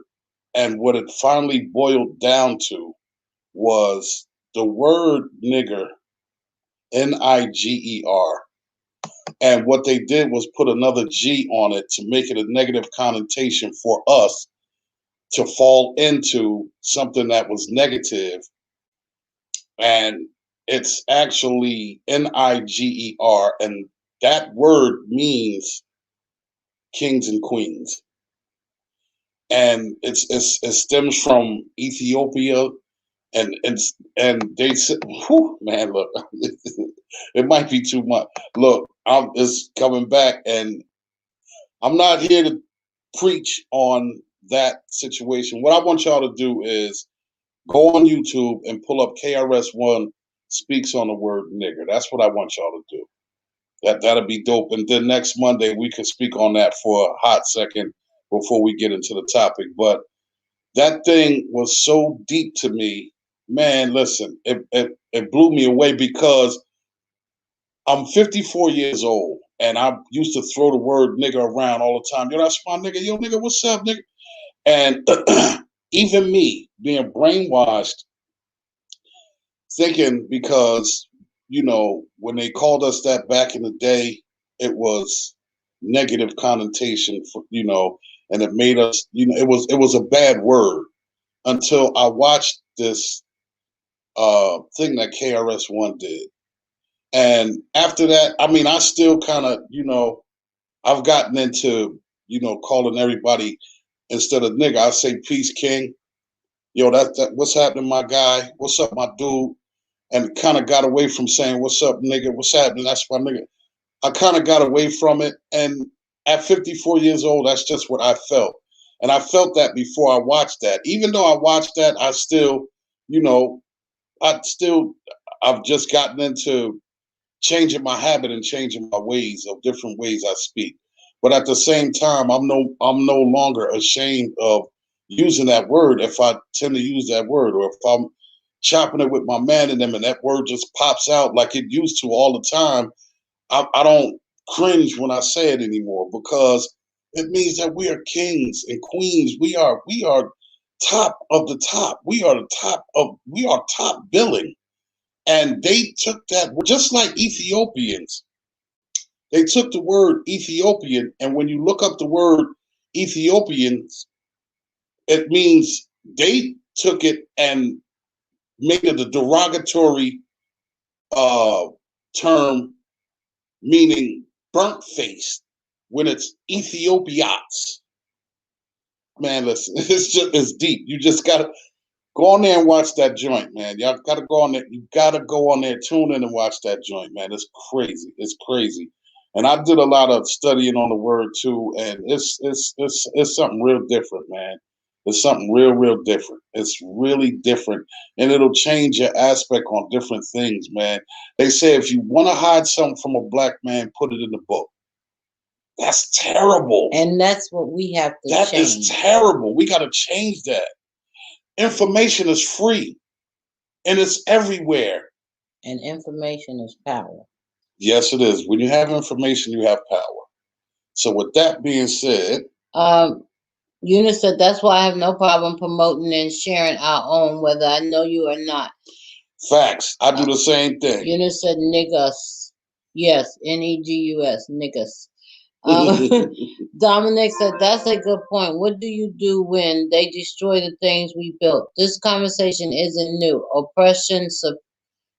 and what it finally boiled down to was the word nigger, Niger. And what they did was put another G on it to make it a negative connotation for us to fall into something that was negative. And it's actually Niger, and that word means kings and queens. And it stems from Ethiopia, and they said, whew, man, look, it might be too much. Look, it's coming back, and I'm not here to preach on that situation. What I want y'all to do is go on YouTube and pull up KRS-One speaks on the word nigger. That's what I want y'all to do. That'll be dope. And then next Monday we can speak on that for a hot second before we get into the topic. But that thing was so deep to me, man. Listen, it blew me away because I'm 54 years old, And I used to throw the word nigga around all the time. Yo, that's my nigga. Yo, nigga, what's up, nigga? And even me being brainwashed, thinking because, when they called us that back in the day, it was negative connotation for, and it made us, it was a bad word until I watched this thing that KRS-One did. And after that, I mean, I still kind of, I've gotten into, calling everybody instead of nigga, I say peace, king. Yo, that what's happening, my guy? What's up, my dude? And kind of got away from saying, what's up, nigga? What's happening? That's my nigga. I kind of got away from it. And at 54 years old, that's just what I felt. And I felt that before I watched that. Even though I watched that, I still, I've just gotten into changing my habit and changing my ways of different ways I speak. But at the same time, I'm no longer ashamed of using that word if I tend to use that word, or if I'm chopping it with my man in them and that word just pops out like it used to all the time. I don't cringe when I say it anymore, because it means that we are kings and queens. We are top of the top. We are top billing. And they took that, just like Ethiopians. They took the word Ethiopian, and when you look up the word Ethiopians, it means they took it and made it a derogatory term, meaning burnt faced, when it's Ethiopiats. Man, listen, it's deep. You just gotta go on there and watch that joint, man. Y'all gotta go on there. You gotta go on there, tune in and watch that joint, man. It's crazy. It's crazy. And I did a lot of studying on the word too, and it's something real different, man. It's something real different. It's really different, and it'll change your aspect on different things, man. They say if you want to hide something from a black man, put it in the book. That's terrible. And that's what we have to change. That is terrible. We got to change that. Information is free, and it's everywhere. And information is power. Yes, it is. When you have information, you have power. So with that being said, Eunice said, that's why I have no problem promoting and sharing our own, whether I know you or not. Facts. I do the same thing. Eunice said, niggas. Yes, Negus, niggas. Dominic said, that's a good point. What do you do when they destroy the things we built? This conversation isn't new. Oppression,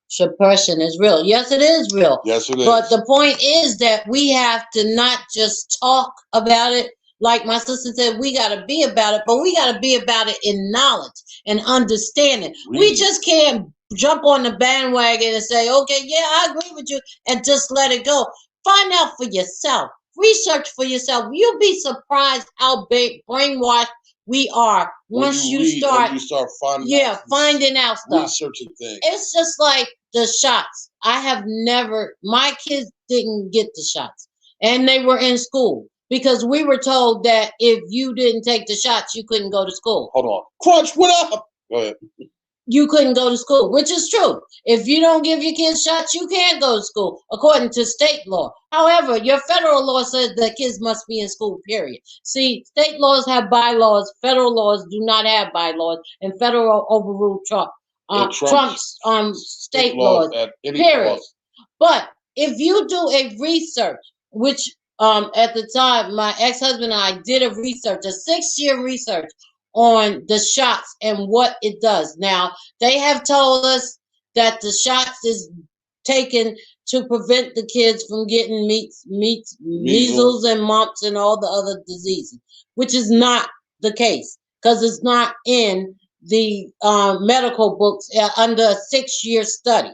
suppression is real. Yes, it is real. Yes, it is. But the point is that we have to not just talk about it. Like my sister said, we got to be about it, but we got to be about it in knowledge and understanding. We just can't jump on the bandwagon and say, okay, yeah, I agree with you, and just let it go. Find out for yourself. Research for yourself. You'll be surprised how big brainwashed we are once you start finding out stuff. Researching things. It's just like the shots. My kids didn't get the shots, and they were in school because we were told that if you didn't take the shots, you couldn't go to school. Hold on. Crunch, what up? Go ahead. You couldn't go to school, which is true. If you don't give your kids shots, you can't go to school, according to state law. However, your federal law says that kids must be in school, period. See, state laws have bylaws. Federal laws do not have bylaws, and federal overrule Trump's state laws, period. Cost. But if you do a research, which at the time, my ex-husband and I did a 6-year research on the shots and what it does. Now, they have told us that the shots is taken to prevent the kids from getting measles and mumps and all the other diseases, which is not the case because it's not in the medical books under a 6-year study.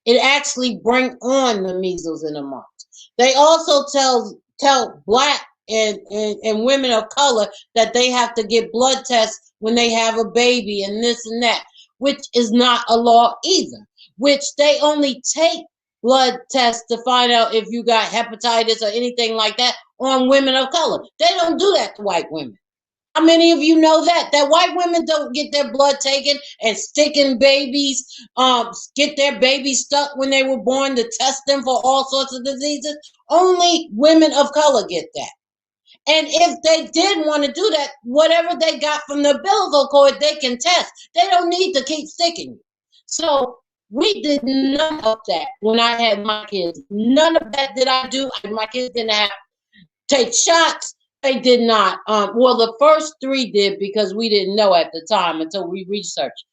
It actually brings on the measles and the mumps. They also tell Black and women of color that they have to get blood tests when they have a baby and this and that, which is not a law either, which they only take blood tests to find out if you got hepatitis or anything like that on women of color. They don't do that to white women. How many of you know that white women don't get their blood taken and sticking babies, get their babies stuck when they were born to test them for all sorts of diseases? Only women of color get that. And if they did want to do that, whatever they got from the umbilical cord, they can test. They don't need to keep sticking you. So we did none of that when I had my kids. None of that did I do. My kids didn't have take shots. They did not. Well, the first 3 did because we didn't know at the time until we researched.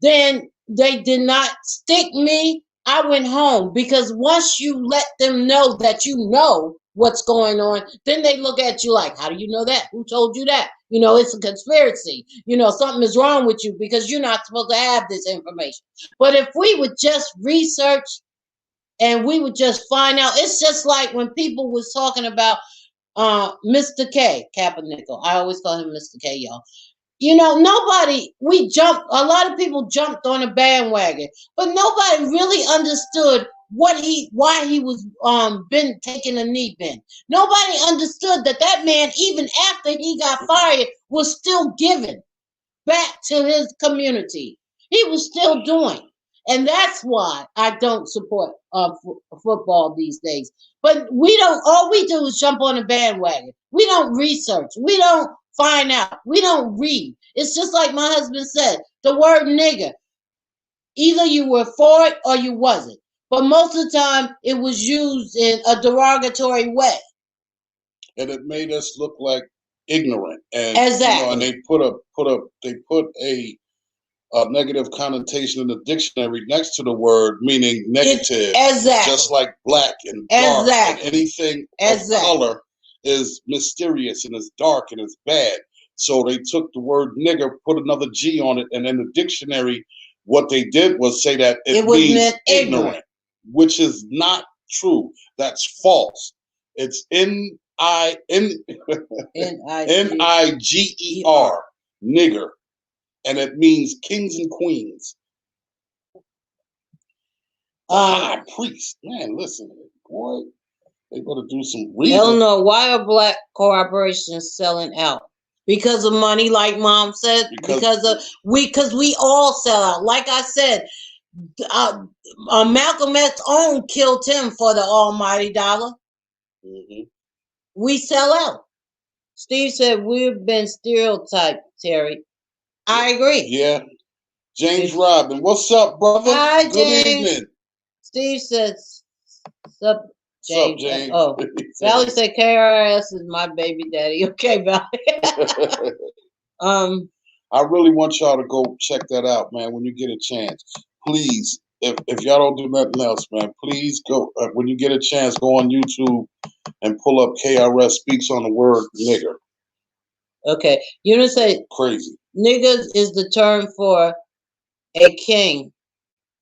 Then they did not stick me. I went home because once you let them know that you know what's going on, then they look at you like, how do you know that? Who told you that? It's a conspiracy. Something is wrong with you because you're not supposed to have this information. But if we would just research and we would just find out, it's just like when people was talking about Mr. K, Kaepernick. I always call him Mr. K, y'all. A lot of people jumped on a bandwagon, but nobody really understood why he was been taking a knee bend. Nobody understood that man, even after he got fired, was still giving back to his community. He was still doing. And that's why I don't support football these days. But all we do is jump on a bandwagon. We don't research. We don't find out. We don't read. It's just like my husband said, the word nigger. Either you were for it or you wasn't. But most of the time, it was used in a derogatory way. And it made us look like ignorant. And, exactly. And they put a negative connotation in the dictionary next to the word, meaning negative. Exactly. Just like black and dark. Exactly. And anything of color is mysterious and is dark and is bad. So they took the word nigger, put another G on it, and in the dictionary, what they did was say that it means ignorant, which is not true. That's false. It's Niger, nigger. And it means kings and queens. High priest. Man, listen, boy, they better do some reading. Eleanor, why are black corporations selling out? Because of money, like Mom said. Because we all sell out. Like I said, Malcolm X's own killed him for the almighty dollar. Mm-hmm. We sell out. Steve said we've been stereotyped, Terry. I agree. Yeah. James Robin, what's up, brother? Hi, Good James. evening. Steve says, "Sup, James?" Sup, James? Oh, Valley said KRS is my baby daddy. Okay, Valley. I really want y'all to go check that out, man. When you get a chance, please. If y'all don't do nothing else, man, please go. When you get a chance, go on YouTube and pull up KRS Speaks on the Word Nigger. Okay, Eunice said crazy. Nigger is the term for a king,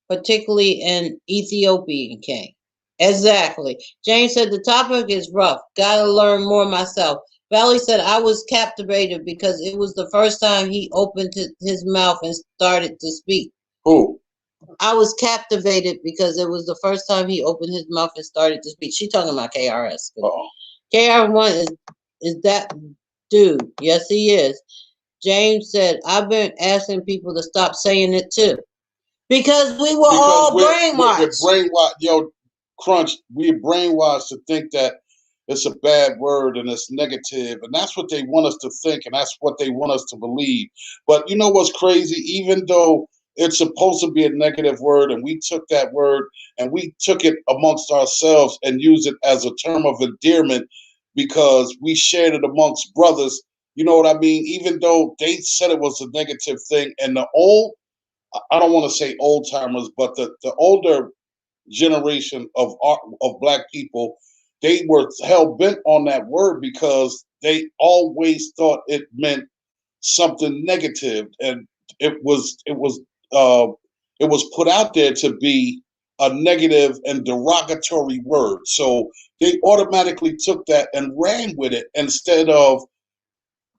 particularly an Ethiopian king. Exactly. James said the topic is rough. Gotta learn more myself. Valley said I was captivated because it was the first time he opened his mouth and started to speak. Who? I was captivated because it was the first time he opened his mouth and started to speak. She talking about KRS. KR1 is that dude. Yes, he is. James said, I've been asking people to stop saying it too. Because we were all brainwashed. We're brainwashed. Yo, Crunch, we're brainwashed to think that it's a bad word and it's negative. And that's what they want us to think. And that's what they want us to believe. But you know what's crazy? Even though it's supposed to be a negative word, and we took that word and we took it amongst ourselves and used it as a term of endearment because we shared it amongst brothers. You know what I mean? Even though they said it was a negative thing, and I don't want to say old timers, but the older generation of black people, they were hell bent on that word because they always thought it meant something negative, and it was put out there to be a negative and derogatory word. So they automatically took that and ran with it instead of,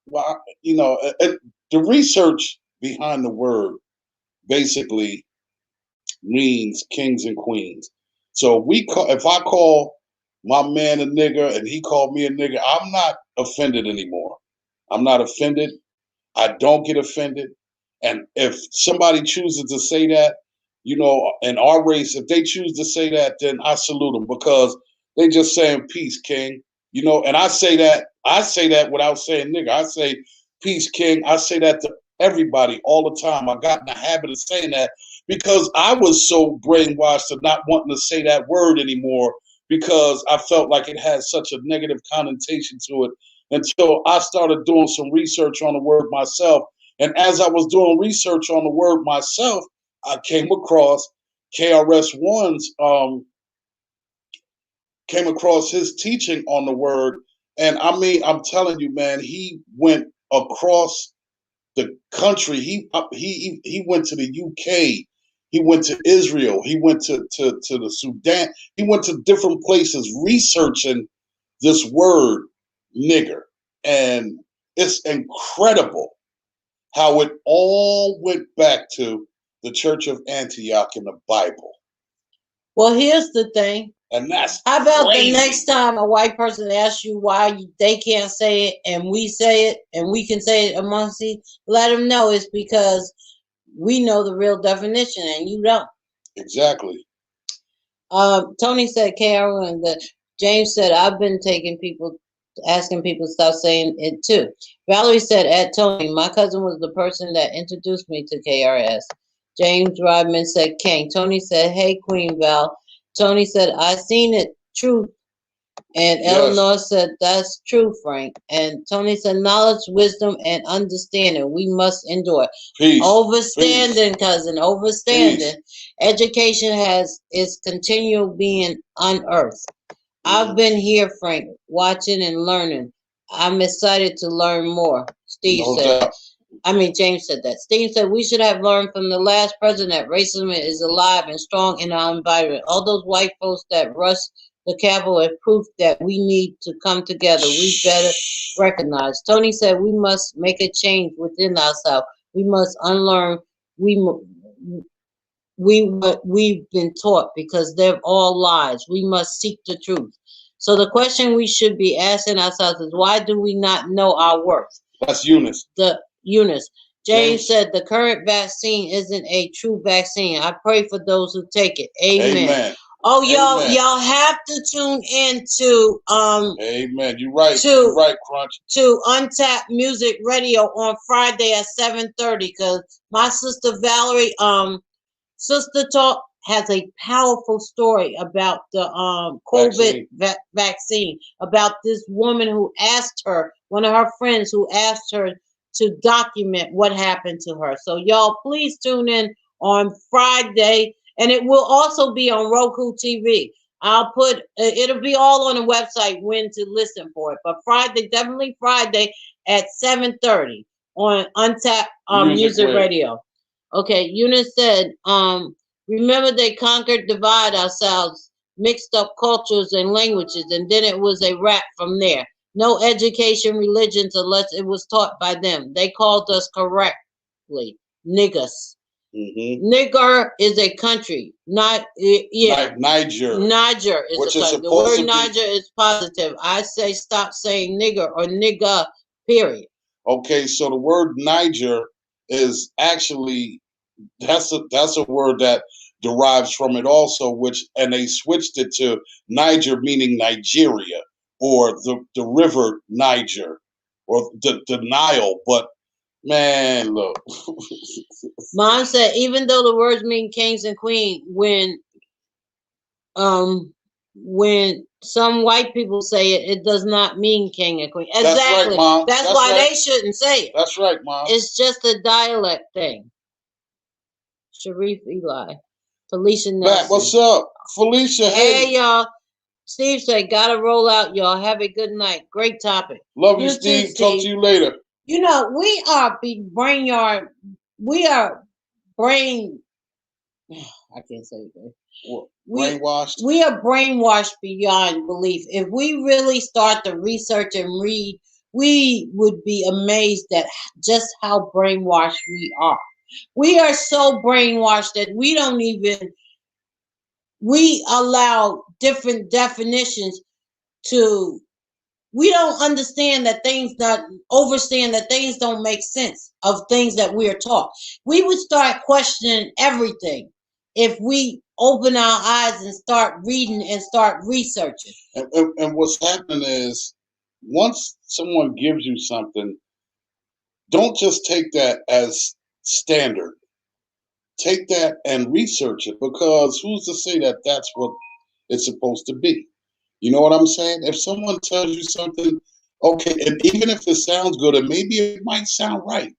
the research behind the word basically means kings and queens. So if I call my man a nigger and he called me a nigger, I'm not offended anymore. I'm not offended. I don't get offended. And if somebody chooses to say that, in our race, if they choose to say that, then I salute them because they just saying peace, King. And I say that without saying nigga. I say peace, King. I say that to everybody all the time. I got in the habit of saying that because I was so brainwashed of not wanting to say that word anymore because I felt like it had such a negative connotation to it until I started doing some research on the word myself. And as I was doing research on the word myself, I came across KRS-One's came across his teaching on the word. And I mean, I'm telling you, man, he went across the country. He went to the UK. He went to Israel. He went to the Sudan. He went to different places researching this word nigger. And it's incredible how it all went back to the Church of Antioch in the Bible. Well, here's the thing. And that's how about crazy. The next time a white person asks you why they can't say it and we say it and we can say it amongst you, let them know it's because we know the real definition and you don't. Exactly. Tony said, Carol, and James said, I've been asking people to stop saying it too. Valerie said, at Tony, my cousin was the person that introduced me to KRS. James Rodman said, King. Tony said, hey, Queen Val. Tony said, I seen it, truth. And yes. Eleanor said, that's true, Frank. And Tony said, knowledge, wisdom, and understanding. We must endure. Peace. Overstanding, Peace. Cousin, overstanding. Peace. Education is continual being unearthed. I've been here, Frank, watching and learning. I'm excited to learn more. Steve said. James said that. Steve said, we should have learned from the last president that racism is alive and strong in our environment. All those white folks that rush the Capitol are proof that we need to come together. We better recognize. Tony said, we must make a change within ourselves. We must unlearn what we've been taught because they're all lies. We must seek the truth. So the question we should be asking ourselves is, why do we not know our worth? That's Eunice. James said the current vaccine isn't a true vaccine. I pray for those who take it. Amen. Oh, y'all have to tune in to Amen. You're right. You're right, Crunch. To Untapped Music Radio on Friday at 7:30 because my sister Valerie Sister Talk has a powerful story about the COVID vaccine, about this woman who asked her, one of her friends who asked her to document what happened to her. So y'all please tune in on Friday, and it will also be on Roku TV. I'll put, it'll be all on the website when to listen for it. But Friday, definitely Friday at 7:30 on Untapped Music Radio. Okay, Eunice said, remember they conquered, divide ourselves, mixed up cultures and languages, and then it was a wrap from there. No education, religions, unless it was taught by them. They called us correctly niggas. Mm-hmm. Nigger is a country, not Niger. Niger is a country. The word Niger is positive. I say stop saying nigger or nigga, period. Okay, so the word Niger is actually that's a word that derives from it also, and they switched it to Niger, meaning Nigeria, or the river Niger, or the Nile. But man, look. Mom said, even though the words mean kings and queen, when some white people say it, it does not mean king and queen. Exactly. That's right, Mom. That's why right. They shouldn't say it. That's right, Mom. It's just a dialect thing. Sharif Eli. Felicia Nelson. Matt, what's up? Felicia, hey. Y'all. Steve said, gotta roll out, y'all. Have a good night. Great topic. Love you, Steve. Talk to you later. You know, we are brain. I can't say it. Brainwashed? We are brainwashed beyond belief. If we really start to research and read, we would be amazed at just how brainwashed we are. We are so brainwashed that we allow different definitions to we don't understand that things not overstand that things don't make sense of things that we are taught. We would start questioning everything if we open our eyes and start reading and start researching. And what's happening is, once someone gives you something, don't just take that as standard. Take that and research it, because who's to say that that's what it's supposed to be? You know what I'm saying? If someone tells you something, okay, and even if it sounds good, and maybe it might sound right,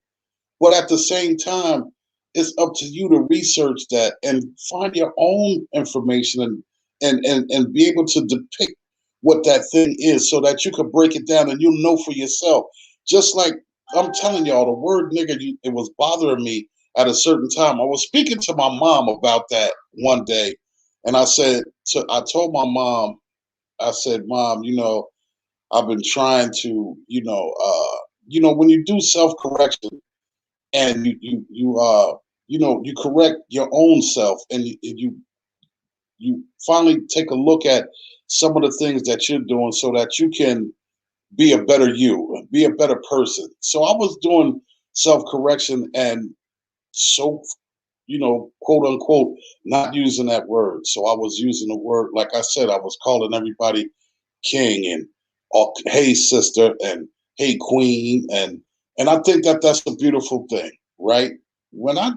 but at the same time, it's up to you to research that and find your own information, and be able to depict what that thing is, so that you can break it down and you'll know for yourself. Just like I'm telling y'all, the word nigger, it was bothering me at a certain time. I was speaking to my mom about that one day, and I told my mom, I said, Mom, I've been trying to, when you do self correction, and you correct your own self, and you finally take a look at some of the things that you're doing, so that you can be a better you, be a better person. So I was doing self correction, and so, quote unquote, not using that word. So I was using the word, like I said, I was calling everybody king, and hey sister, and hey queen, and I think that that's a beautiful thing, right? When I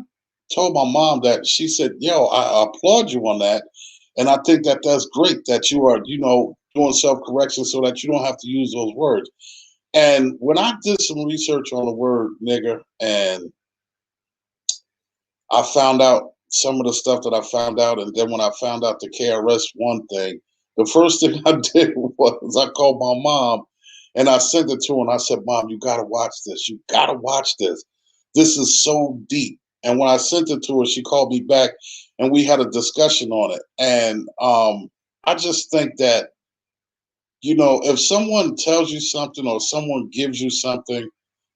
told my mom that, she said, yo, I applaud you on that, and I think that that's great that you are, doing self-correction, so that you don't have to use those words. And when I did some research on the word nigger, and I found out some of the stuff that I found out, and then when I found out the KRS-One thing, the first thing I did was I called my mom, and I sent it to her, and I said, Mom, you got to watch this. You got to watch this. This is so deep. And when I sent it to her, she called me back, and we had a discussion on it. And I just think that, if someone tells you something, or someone gives you something,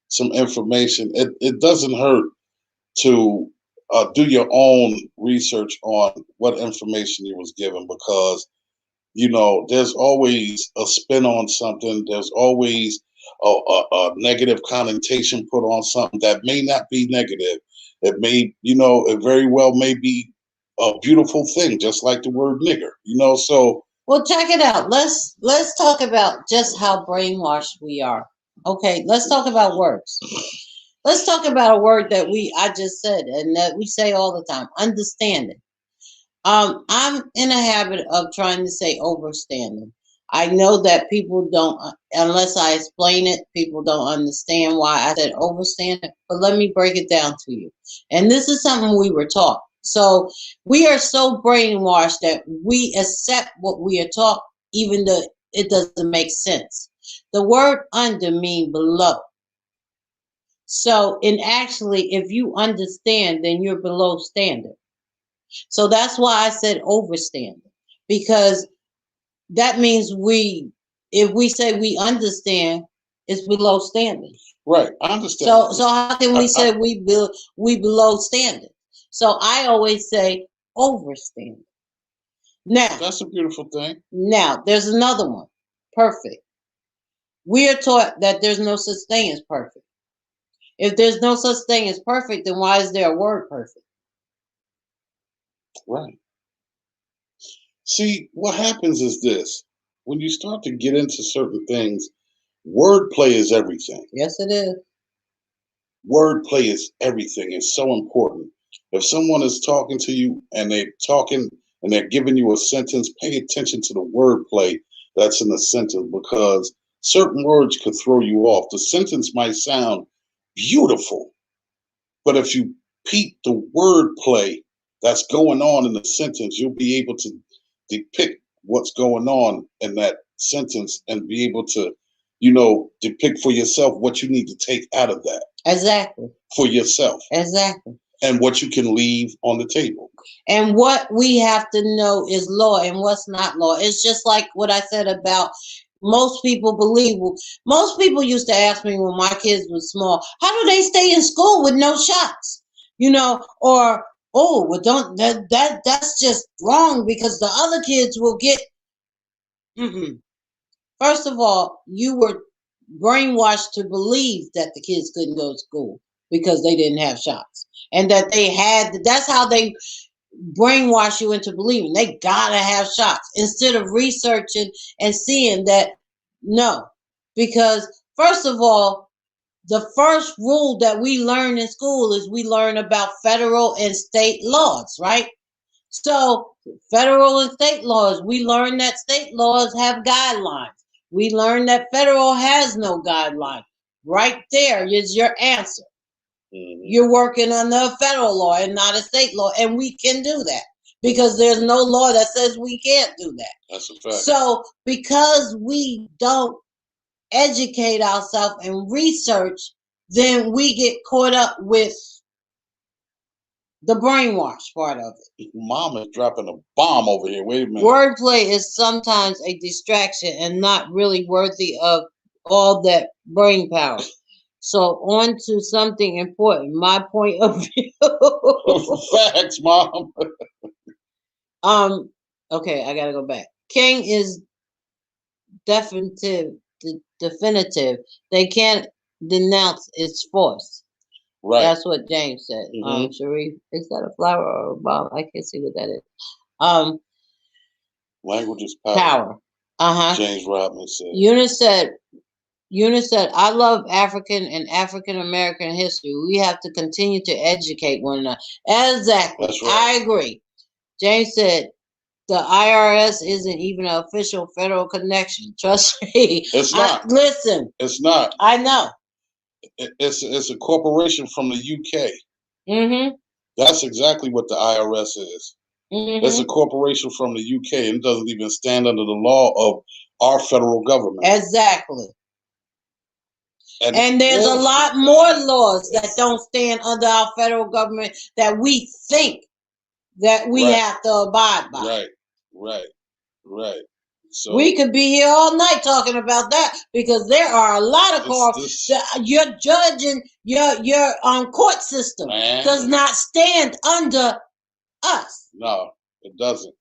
some information, it doesn't hurt to do your own research on what information you was given, because there's always a spin on something. There's always a negative connotation put on something that may not be negative. It may, it very well may be a beautiful thing, just like the word nigger. So Well, check it out. Let's talk about just how brainwashed we are. Okay, let's talk about words. Let's talk about a word that I just said and that we say all the time, understanding. I'm in a habit of trying to say overstanding. I know that people don't, unless I explain it, people don't understand why I said overstanding. But let me break it down to you. And this is something we were taught. So we are so brainwashed that we accept what we are taught, even though it doesn't make sense. The word under means below. So, and actually, if you understand, then you're below standard. So that's why I said overstanding, because that means if we say we understand, it's below standard. right, I understand. So how can we say we below standard? So I always say overstanding. Now that's a beautiful thing. Now there's another one, perfect. We are taught that there's no such thing as perfect. If there's no such thing as perfect, then why is there a word perfect? Right. See, what happens is this: when you start to get into certain things, wordplay is everything. Yes, it is. Wordplay is everything. It's so important. If someone is talking to you, and they're giving you a sentence, pay attention to the wordplay that's in the sentence, because certain words could throw you off. The sentence might sound beautiful, but if you peep the wordplay that's going on in the sentence, you'll be able to depict what's going on in that sentence, and be able to, depict for yourself what you need to take out of that. Exactly. For yourself. Exactly. And what you can leave on the table. And what we have to know is law and what's not law. It's just like what I said about most people believe. Most people used to ask me when my kids were small, how do they stay in school with no shots? Or well, don't that's just wrong because the other kids will get. First of all, you were brainwashed to believe that the kids couldn't go to school because they didn't have shots, and that they had. That's how they brainwash you into believing they gotta have shots instead of researching and seeing that no, because first of all, the first rule that we learn in school is we learn about federal and state laws, right? So federal and state laws, we learn that state laws have guidelines. We learn that federal has no guideline. Right there is your answer. You're working under a federal law and not a state law, and we can do that because there's no law that says we can't do that. That's a fact. So because we don't educate ourselves and research, then we get caught up with the brainwash part of it. Mom is dropping a bomb over here. Wait a minute. Wordplay is sometimes a distraction and not really worthy of all that brain power. So on to something important. My point of view. Facts, Mom. Okay, I gotta go back. King is definitive. They can't denounce its force. Right. That's what James said. Sharif, is that a flower or a bomb? I can't see what that is. Language is power. Power. James Rodman said. Eunice said, I love African and African American history. We have to continue to educate one another. Exactly. That's right. I agree. James said, the IRS isn't even an official federal connection. Trust me. It's not. Listen. It's not. I know. It's a corporation from the UK. Mm-hmm. That's exactly what the IRS is. Mm-hmm. It's a corporation from the UK and it doesn't even stand under the law of our federal government. Exactly. And there's a lot more laws that don't stand under our federal government that we think that we have to abide by. Right. So we could be here all night talking about that because there are a lot of calls. Your judge and your court system does not stand under us. No, it doesn't.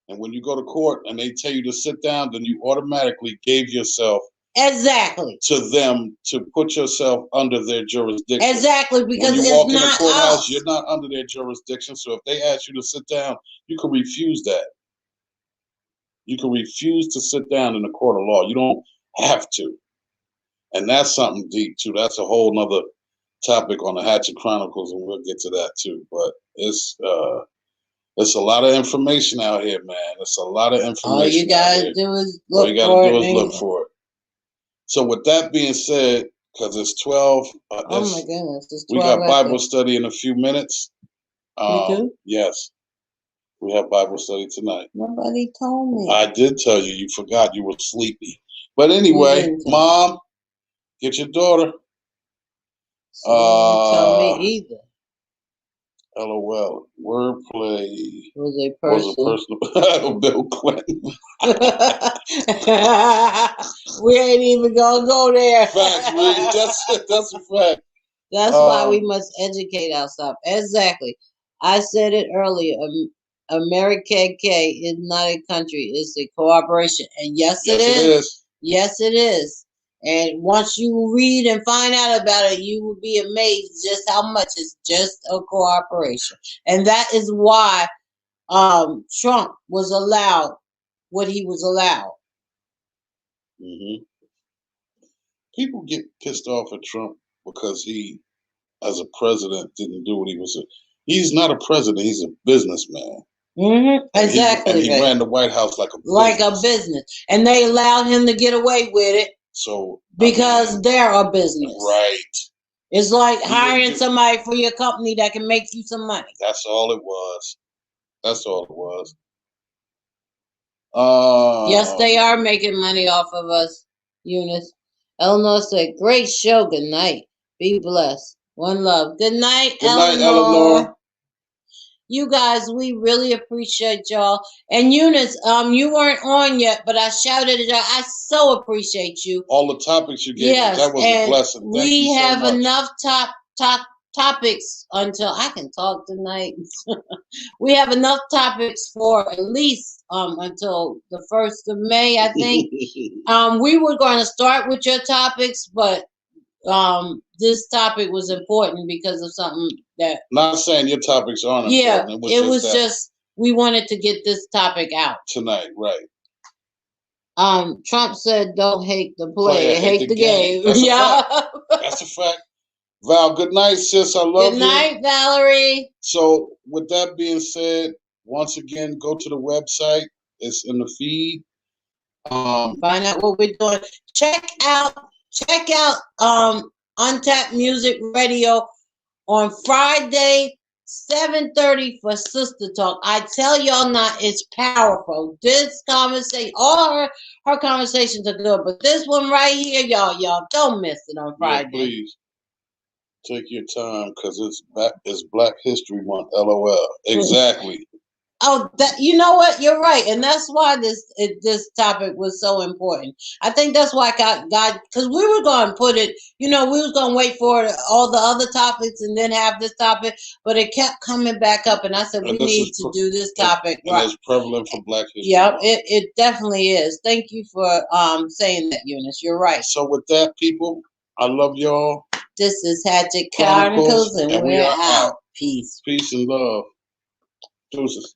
And when you go to court and they tell you to sit down, then you automatically gave yourself to them to put yourself under their jurisdiction. Exactly, because when you walk in the courthouse, us. You're not under their jurisdiction. So if they ask you to sit down, you can refuse that. You can refuse to sit down in a court of law. You don't have to. And that's something deep too. That's a whole nother topic on the Hatchett Chronicles, and we'll get to that too. But it's a lot of information out here, man. It's a lot of information. All you gotta do is look for it. All you gotta do is look for it. So with that being said, because it's 12. Oh my goodness, it's 12. We got Bible study in a few minutes. We do? Yes. We have Bible study tonight. Nobody told me. I did tell you. You forgot. You were sleepy. But anyway, Mom, get your daughter. So you tell me either. LOL. Wordplay was a person. Bill Clinton. We ain't even gonna go there. Fact, really. That's a fact. That's why we must educate ourselves. Exactly. I said it earlier. America is not a country; it's a cooperation. And yes, it is. Yes, it is. And once you read and find out about it, you will be amazed just how much it's just a cooperation. And that is why Trump was allowed what he was allowed. Mm-hmm. People get pissed off at Trump because he, as a president, didn't do what he was. He's not a president. He's a businessman. Mm-hmm. Exactly. And he ran the White House like a business. And they allowed him to get away with it. So because they're a business. Right. It's like hiring somebody for your company that can make you some money. That's all it was. Yes, they are making money off of us, Eunice. Eleanor said, great show. Good night. Be blessed. One love. Good night, Eleanor. You guys, we really appreciate y'all. And Eunice, you weren't on yet, but I shouted it out. I so appreciate you. All the topics you gave us, that was a blessing. We have enough topics until I can talk tonight. We have enough topics for at least until the 1st of May, I think. We were going to start with your topics, but this topic was important because of something that. Not saying your topics aren't important. Yeah, it was just we wanted to get this topic out tonight, right? Trump said, "Don't hate the player, hate the game." That's yeah, that's a fact. Val, good night, sis. I love you. Good night, Valerie. So, with that being said, once again, go to the website. It's in the feed. Find out what we're doing. Check out Untapped Music Radio on Friday, 7:30 for Sister Talk. I tell y'all not, it's powerful. This conversation, all her conversations are good, but this one right here, y'all don't miss it on Friday. Yeah, please take your time because it's Black History Month. LOL. Exactly. Oh, you know what? You're right, and that's why this topic was so important. I think that's why God, because we were going to put it. We was going to wait for all the other topics and then have this topic, but it kept coming back up, and I said we need to do this topic. And it's prevalent for Black History. Yeah, it definitely is. Thank you for saying that, Eunice. You're right. So with that, people, I love y'all. This is Hatchett Chronicles, and we are out. Peace. Peace and love. Deuces.